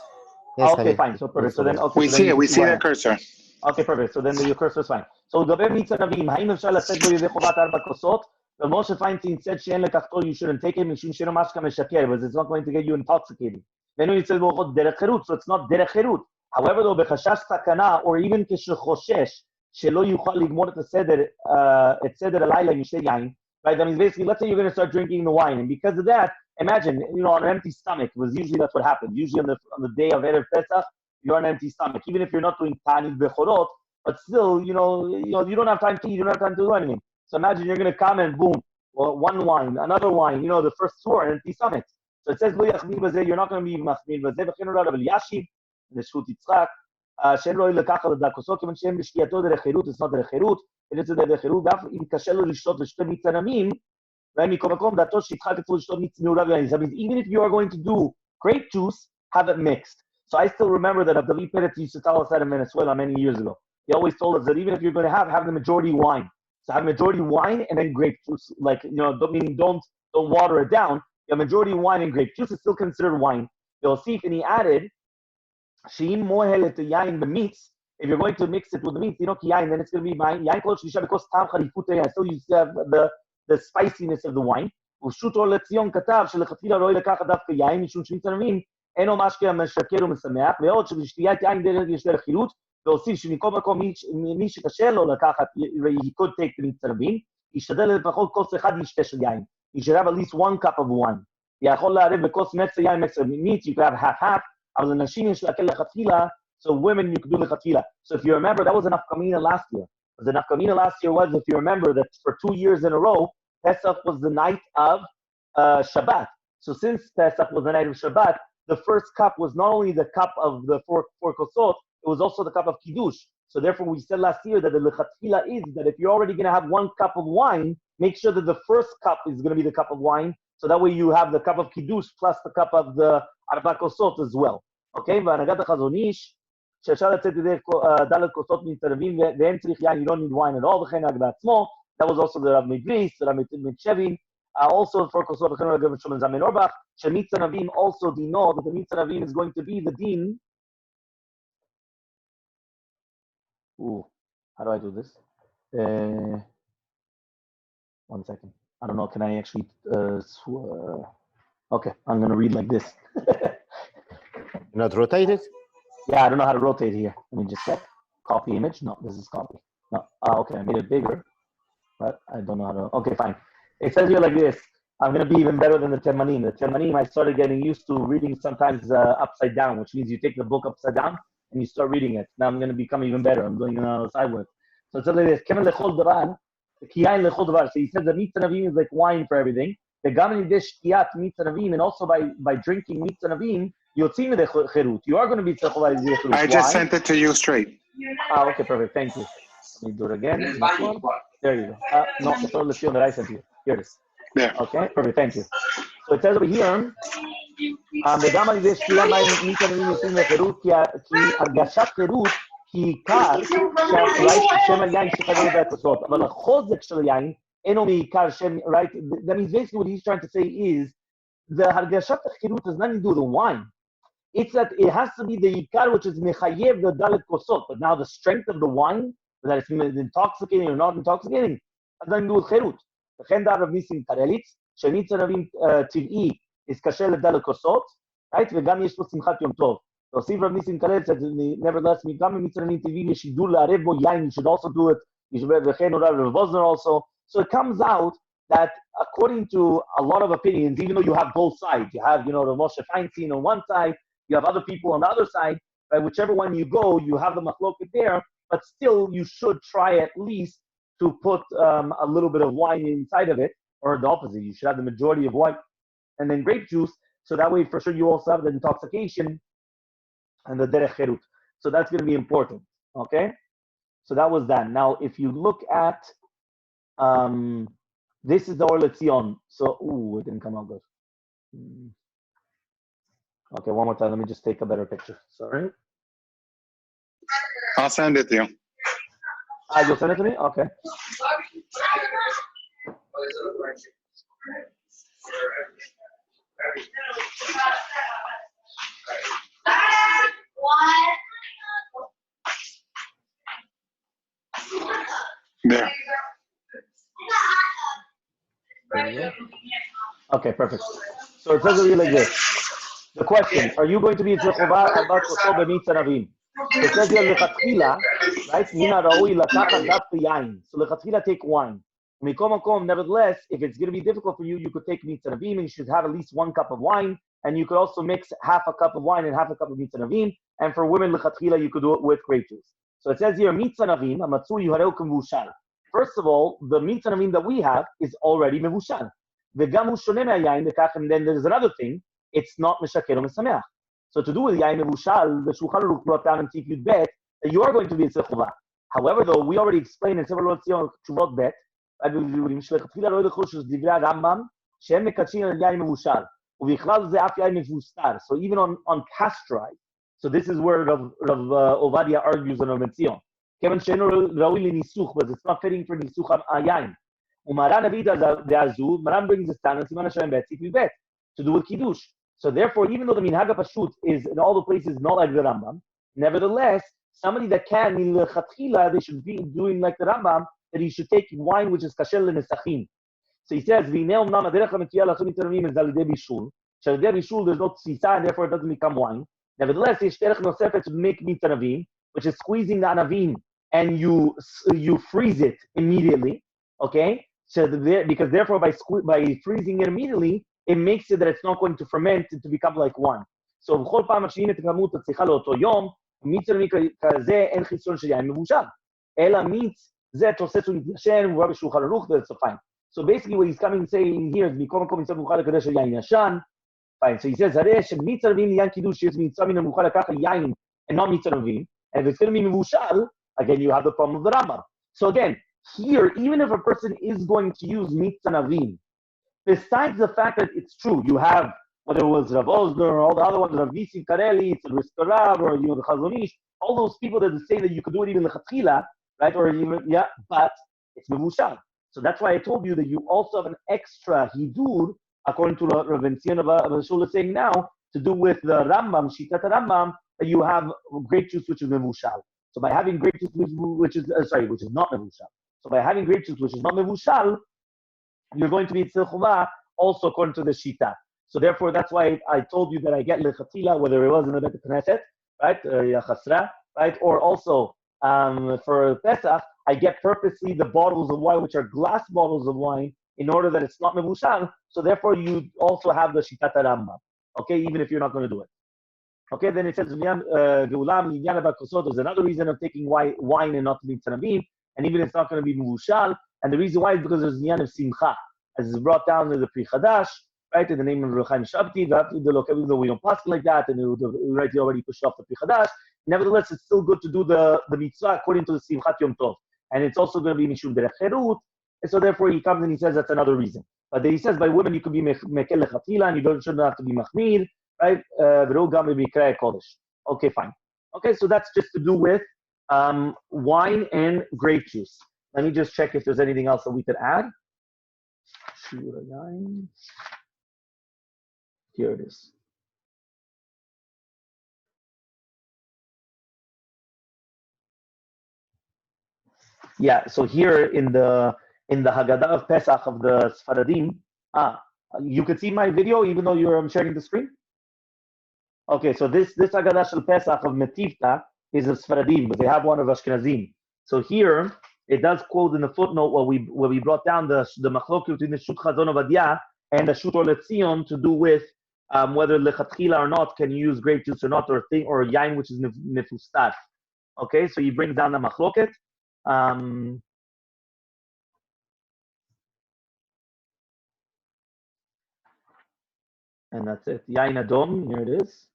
Okay, fine. So perfect. So then, okay, we see it. We see the cursor. Okay, perfect. So then your cursor is fine. So לגבי מיץ ענבים, האם אפשר לשאת בו ידי חובת 4 כוסות? Moshe Feinstein said שאין לקחתו, you shouldn't take it, משום שאינו משקה משכר, but it's not going to get you intoxicated. then הוא יצא בו דרך חירות, so it's not דרך חירות. However, though, בחשש סכנה, or even כשחושש, שלא יוכל לגמור את סדר הלילה עם שתי יין, right? That means basically, let's say you're going to start drinking the wine, and because of that, imagine, on an empty stomach, was usually that's what happens. Usually on the day of Erev Pesach, you're on an empty stomach, even if you're not doing Tanit Bechorot, but still, you don't have time to eat, you don't have time to do anything. So imagine you're going to come and boom, well, one wine, another wine, the first 2 are empty stomachs. So it says, you're not going to be machmir b'zeh, v'chen ora Rav Elyashiv, Neshut Yitzchak, שאין לו לקחת את הכוסות, כיוון שאין בשתייתו דרך חירות, it's not דרך חירות, אלא זה דרך חירות, ואף אם קשה לו לשתות לשתי מיץ ענבים, ומכל מקום דעתו שיצחק אצלו לשתות מיץ נעורה ויין. That means even if you are going to do grape juice, have it mixed. So I still remember that David Perez used to tell us that in Venezuela many years ago. He always told us that even if you're going to have the majority wine. So have majority wine and then grape juice. Like, don't water it down. The majority wine and grape juice is still considered wine. You'll see, and he added, Sheim mohelet yain b'mitz. If you're going to mix it with the meat, yain, then it's going to be yain kol shlisha because tam charifute. I still use the spiciness of the wine. ושותו לציון כתב שלכתחילה לא ילקח דווקא יין משום שמיץ ענבים אינו משקה משכר ומשמח, בעוד שבשתיית יין יש דרך חילוט, והוסיף שמכל מקום מי שקשה לו לקחת, he could take the מיץ ענבים, ישתדל לפחות כוס אחד ישתה של יין. You should have at least one cup of wine. יכול לערב בכוס מצה יין, מצה meat, you could have half, אבל לנשים יש להקל לכתחילה, so women you could do לכתחילה. So if you remember, that was an nafkamina last year. The nafkamina last year was, if you remember, that for 2 years in a row, Pesach was the night of Shabbat. So since Pesach was the night of Shabbat, the first cup was not only the cup of the four kosot, it was also the cup of Kiddush. So therefore, we said last year that the lechatchila is that if you're already going to have 1 cup of wine, make sure that the first cup is going to be the cup of wine. So that way you have the cup of Kiddush plus the cup of the Arba Kosot as well. Okay? והנהגת החזון איש, שאפשר לצאת ידי ד' כוסות מצטרבים ואין צריך יין, you don't need wine at all, וכן נהג בעצמו. That was also the Rav Midris, the Rav Midshevin. Also for kosot וכן נהג בשמן זמן אורבך, שמיץ ענבים also דינו, that the מיץ ענבים is going to be the din. Ooh, how do I do this? 1 second. I don't know. Can I actually? Okay, I'm going to read like this. Not rotate it? Yeah, I don't know how to rotate here. Let me just check. Copy image. No, this is copy. No. Okay, I made it bigger, but I don't know how to. Okay, fine. It says here like this. I'm going to be even better than the Temanim. The Temanim, I started getting used to reading sometimes upside down, which means you take the book upside down and you start reading it. Now I'm going to become even better. I'm doing it sideways. So it says like this. So he says that Mitz Anavim is like wine for everything. And also by drinking Mitz Anavim, you are going to be tzechov. I just sent it to you straight. Okay, perfect. Thank you. Let me do it again. There you go. No, it's all the field that I sent you. Here it is. There. Okay, perfect. Thank you. So it says over here, וגם על ידי שתייה מים מיץ ענבים יוצאים לחירות, כי הרגשת חירות היא עיקר שם היין שחייב בכוסות, אבל החוזק של היין אינו מעיקר שם, right? That means basically what he's trying to say is, the הרגשת החירות does nothing to do with the wine. It's that it has to be the עיקר, which is מחייב the דלת כוסות, but now the strength of the wine, that it's intoxicating or not intoxicating, has nothing to do with חירות. וכן דעת רב ניסים קרליץ, שמיץ ענבים טבעי is kasher לדלת כוסות, right? וגם יש פה שמחת יום טוב. להוסיף רב ניסים קרליץ, nevertheless, גם במיץ ענבים טבעי יש שידול לערב בו יין, you should also do it, וכן אולי רב ווזנר also. So it comes out that according to a lot of opinions, even though you have both sides, you have, the Moshe Feinstein on one side, you have other people on the other side, right? Whichever one you go, you have the machloket there, but still you should try at least to put a little bit of wine inside of it, or the opposite, you should have the majority of wine and then grape juice, so that way for sure you also have the intoxication and the derech cherut. So that's going to be important, okay? So that was that. Now, if you look at, this is the Or Letzion. So, it didn't come out good. Okay, one more time. Let me just take a better picture. Sorry. I'll send it to you. You'll send it to me? Okay. There. Okay, perfect. So it says like this. The question, are you going to be tzechova about kosot b'mitz anavim? It says here lechatchila, right? Mina raui lakachat daf yain. So lechatchila take wine. Nevertheless, if it's going to be difficult for you, you could take mitz anavim and you should have at least 1 cup of wine, and you could also mix half a cup of wine and half a cup of mitz anavim. And for women lechatchila, you could do it with grape juice. So it says here mitz anavim amatzur yuhareu k'mevushal. First of all, the mitz anavim that we have is already mevushal. V'gam hu shoneh me'yayin lekach, and then there's another thing. It's not meshaker or mesameach. So to do with yayin mevushal, the Shulchan Aruch brought down in Tif Yud Bet that you are going to be tzechova. However, though, we already explained in several Tshuvot Bet, so even on pasteurized, so this is where Rav Ovadia argues on Metzion. Kevin Sheino Rauli Nisuch, but it's not fitting for Nisuch Ayayin. Umaran Avida de Azu, Maran brings this down and Siman Hashem Bet, Tif Yud Bet, to do with Kiddush. So therefore, even though the Minhag HaPashut is in all the places not like the Rambam, nevertheless, somebody that can, in the Chatchila, they should be doing like the Rambam, that he should take wine which is kasher l'nesachim. So he says, "V'nei omnam aderech ha'metzia lachon mitzaravim is dalidei bishul. Shalidei bishul there's no tzisa and therefore it doesn't become wine. Nevertheless, yesh derech nosefet to make mitzaravim, which is squeezing the anavim, and you freeze it immediately, okay? So because therefore by freezing it immediately, it makes it that it's not going to ferment and to become like wine. So בכל פעם משנים את הכמות הצריכה לאותו יום, מיץ ענבים כזה אין חיסרון של יין מבושל. אלא מיץ זה תוסס ומתיישן, מובא בשולחן ערוך, that's fine. So basically what he's coming and saying here is מכל מקום מצד מאוחר לקדש של יין ישן. Fine. So he says, הרי שמיץ ענבים ליין קידוש שיש מיצה מן המאוחר לקחת יין and not מיץ ענבים, and if it's going to be מבושל, again you have the problem of the Rambam. So again, here, even if a person is going to use mitzvah navim, besides the fact that it's true, you have, whether it was Rav Osner or all the other ones, Rav Nissim Kareli, it's Riska Rav, or the Chazon Ish, all those people that say that you could do it even lechatchila, right? Or even, but it's mevushal. So that's why I told you that you also have an extra hidur, according to Rav Enzion of Shul is saying now, to do with the Rambam, Shitat Rambam, that you have grape juice which is mevushal. So by having grape juice which is not mevushal. So by having grape juice, which is not mevushal, you're going to be tzil chuma also according to the shita. So therefore, that's why I told you that I get lechatila, whether it was in the Bet Knesset, right, yachasra, right, or also for Pesach, I get purposely the bottles of wine, which are glass bottles of wine, in order that it's not mevushal. So therefore, you also have the shitat Rambam, okay, even if you're not going to do it. Okay, then it says there's another reason of taking wine and not mitzvah navim. And even if it's not going to be mevushal, and the reason why is because there's niyan of simcha, as is brought down in the Pri Chadash, right, in the name of Rechaim Shabti, even though we don't pass like that, and right, he already pushed off the Pri Chadash. Nevertheless, it's still good to do the mitzvah according to the Simchat Yom Tov, and it's also going to be mishum derech cherut, and so therefore he comes and he says that's another reason. But then he says by women you could be mekel lechatila, and you shouldn't have to be machmir, right? Okay, fine. Okay, so that's just to do with wine and grape juice. Let me just check if there's anything else that we could add. Here it is. Yeah, so here in the Haggadah of Pesach of the Sfaradim, you could see my video even though you're sharing the screen? Okay, so this Haggadah of Pesach of Metivta is of Sfaradim, but they have one of Ashkenazim. So here, it does quote in the footnote where we brought down the machlokut between the Shut Chazon Ovadia and the Shut Or Letzion to do with whether lechatchila or not, can you use grape juice or not, or yain which is nefustat. Okay, so he brings down the machloket. And that's it. Yain adom, here it is.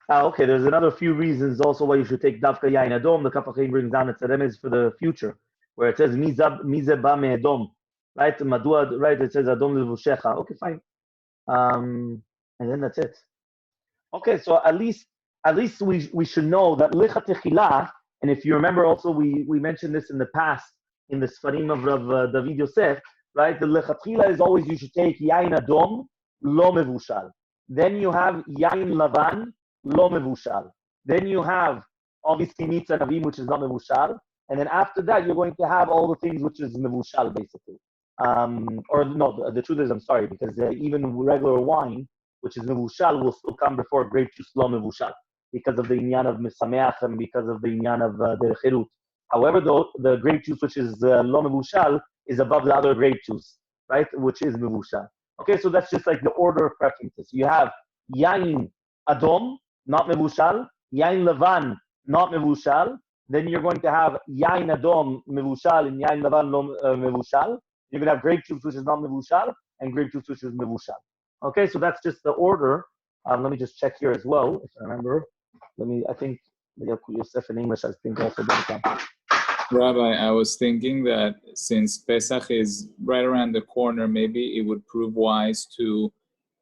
Okay, there's another few reasons also why you should take davka yain adom. The Kaf HaChaim brings down it's a for the future, where it says mize ba me'edom, right? Madua, right? It says adom levushecha. Okay, fine. And then that's it. Okay, so at least we should know that lechatchila. And if you remember, also we mentioned this in the past in the Sfarim of Rav David Yosef, right? The lechatchila is always you should take yain adom lo mevushal. Then you have yain lavan lo mevushal. Then you have obviously mitzvah navim, which is not mevushal. And then after that, you're going to have all the things which is mevushal, basically. Or no, the truth is, I'm sorry, because even regular wine, which is mevushal, will still come before grape juice lo mevushal, because of the inyan of misameach and because of the inyan of derech cherut. However, though, the grape juice, which is lo mevushal, is above the other grape juice, right, which is mevushal. Okay, so that's just like the order of preferences. You have yain adom, not mevushal, yain levan, not mevushal. Then you're going to have yain adom mevushal and yain levan lo mevushal. You're going to have grape juice, which is not mevushal, and grape juice, which is mevushal. Okay, so that's just the order. Let me just check here as well, if I remember. I think Yosef in English, I think also does that. Rabbi, I was thinking that since Pesach is right around the corner, maybe it would prove wise to,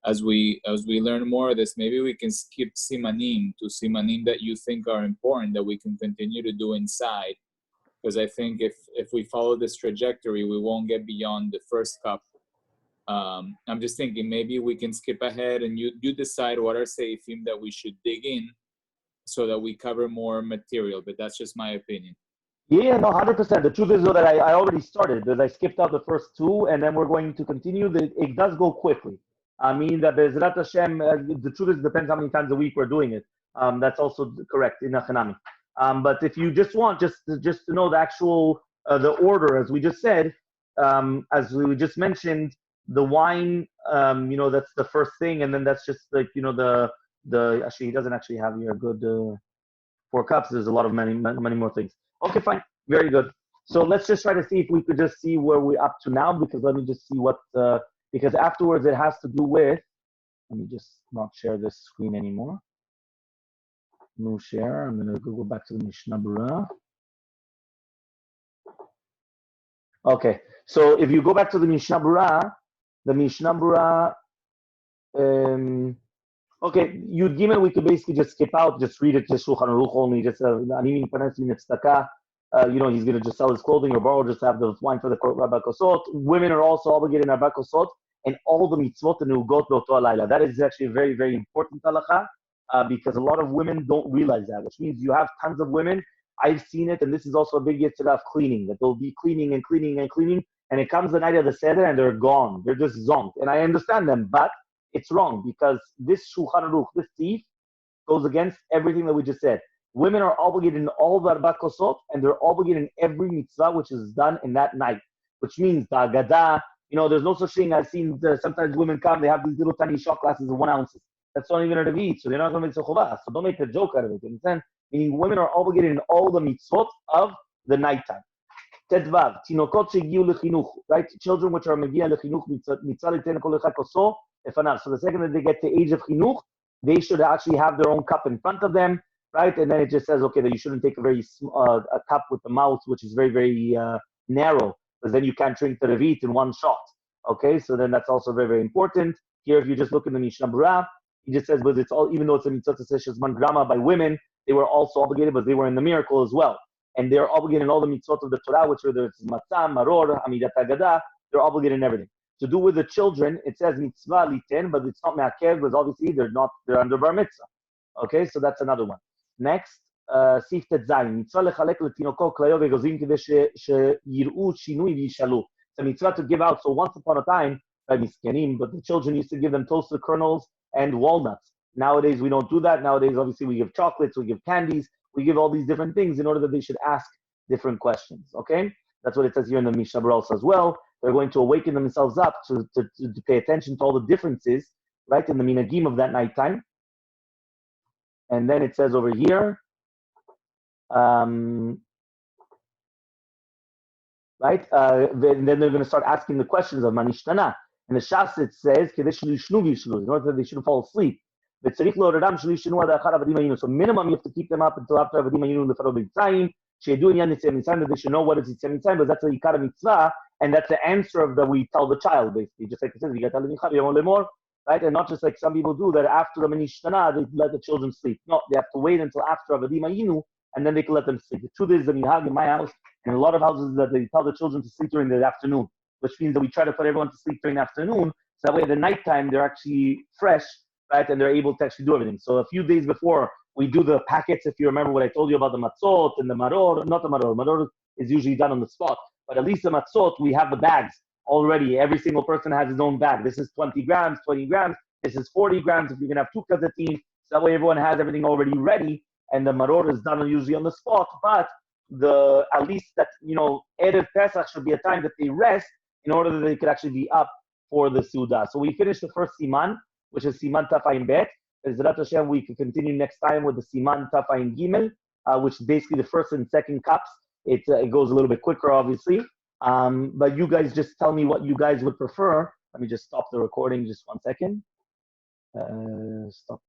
as we learn more of this, maybe we can skip simanim to simanim that you think are important that we can continue to do inside. Because I think if we follow this trajectory, we won't get beyond the first cup. I'm just thinking maybe we can skip ahead and you decide what are seifim that we should dig in so that we cover more material. But that's just my opinion. Yeah, no, 100%. The truth is though that I already started, that I skipped out the first two, and then we're going to continue. It does go quickly. I mean that Be'ezrat Hashem, the truth is it depends how many times a week we're doing it. That's also correct in Achanami. But if you just want just to know the actual the order, as we just said, as we just mentioned, the wine, that's the first thing, and then that's just like the actually he doesn't actually have here a good 4 cups. There's a lot of many more things. Okay, fine, very good. So let's just try to see if we could just see where we're up to now, because let me just see what because afterwards it has to do with. Let me just not share this screen anymore. No share. I'm going to go back to the Mishnah Berurah. Okay, so if you go back to the Mishnah Berurah, okay, Yud Gimel we could basically just skip out, just read it, just Shulchan Aruch only, just Ani Panas Tzedakah. He's going to just sell his clothing or borrow, just have the wine for the Rabba Kosot. Women are also obligated in Rabba Kosot and all the mitzvot and ugot be'oto halayla. That is actually a very, very important halacha because a lot of women don't realize that, which means you have tons of women. I've seen it, and this is also a big yitzhak of cleaning, that they'll be cleaning and cleaning and cleaning, and it comes the night of the Seder and they're gone. They're just zonked. And I understand them, but it's wrong because this Shulchan Aruch, this thief, goes against everything that we just said. Women are obligated in all the Arba Kosot, and they're obligated in every mitzvah which is done in that night, which means the Agadah, there's no such thing. I've seen sometimes women come, they have these little tiny shot glasses of 1 ounce. That's not even a Revit, so they're not going to make Sochovah. So don't make a joke out of it. You understand? Meaning women are obligated in all the mitzvot of the nighttime. Tedvav, tinokot shegiu lechinuch, right? Children which are megia lechinuch, mitzvah liten kol echad koso efanav. So the second that they get to age of chinuch, they should actually have their own cup in front of them, right? And then it just says, okay, that you shouldn't take a cup with the mouth, which is very, very narrow, because then you can't drink the Revit in one shot. Okay, so then that's also very, very important. Here, if you just look in the Mishnah Berurah, he just says, but it's all, even though it's a mitzvah sheshes grama by women, they were also obligated, but they were in the miracle as well. And they're obligated in all the mitzvot of the Torah, which are the matzah, maror, amidat agadah, they're obligated in everything. To do with the children, it says mitzvah liten, but it's not me'akev, because obviously they're under bar mitzvah. Okay, so that's another one. Next, Sif Tetzayin, mitzvah lechalek letinoko klayo vegozim kidei sheyir'u shinui v'yishalu. It's a mitzvah to give out. So once upon a time, but the children used to give them toasted kernels and walnuts. Nowadays, we don't do that. Nowadays, obviously, we give chocolates, we give candies, we give all these different things in order that they should ask different questions. Okay, that's what it says here in the Mishnah Berurah as well. They're going to awaken themselves up to pay attention to all the differences, right, in the minagim of that nighttime. And then it says over here, right? Then they're going to start asking the questions of Manishtana. And the Shas, it says, in order that they shouldn't fall asleep. So minimum, you have to keep them up until after Avadim Ayinu Lefaro B'Mitzrayim. That they should know what is Yitzhak Mitzrayim, but that's a Yikar Mitzvah, and that's the answer of that we tell the child, basically. Just like it says, right? And not just like some people do, that after the Manishtana, they let the children sleep. No, they have to wait until after Avadim Ayinu, and then they can let them sleep. The truth is that we have in my house, and a lot of houses, that they tell the children to sleep during the afternoon, which means that we try to put everyone to sleep during the afternoon, so that way at the nighttime they're actually fresh, right, and they're able to actually do everything. So a few days before, we do the packets, if you remember what I told you about the matzot and the maror, not the maror. Maror is usually done on the spot, but at least the matzot, we have the bags already. Every single person has his own bag. This is 20 grams, 20 grams. This is 40 grams if you're going to have 2 kazatin. So that way everyone has everything already ready, and the maror is done usually on the spot, but at least that, Erev Pesach should be a time that they rest in order that they could actually be up for the Suda. So we finished the first Siman, which is Siman Tafayin Bet. Ezrat Hashem, we can continue next time with the Siman Tafayin Gimel, which is basically the first and second cups. It goes a little bit quicker, obviously. But you guys just tell me what you guys would prefer. Let me just stop the recording just 1 second. Stop.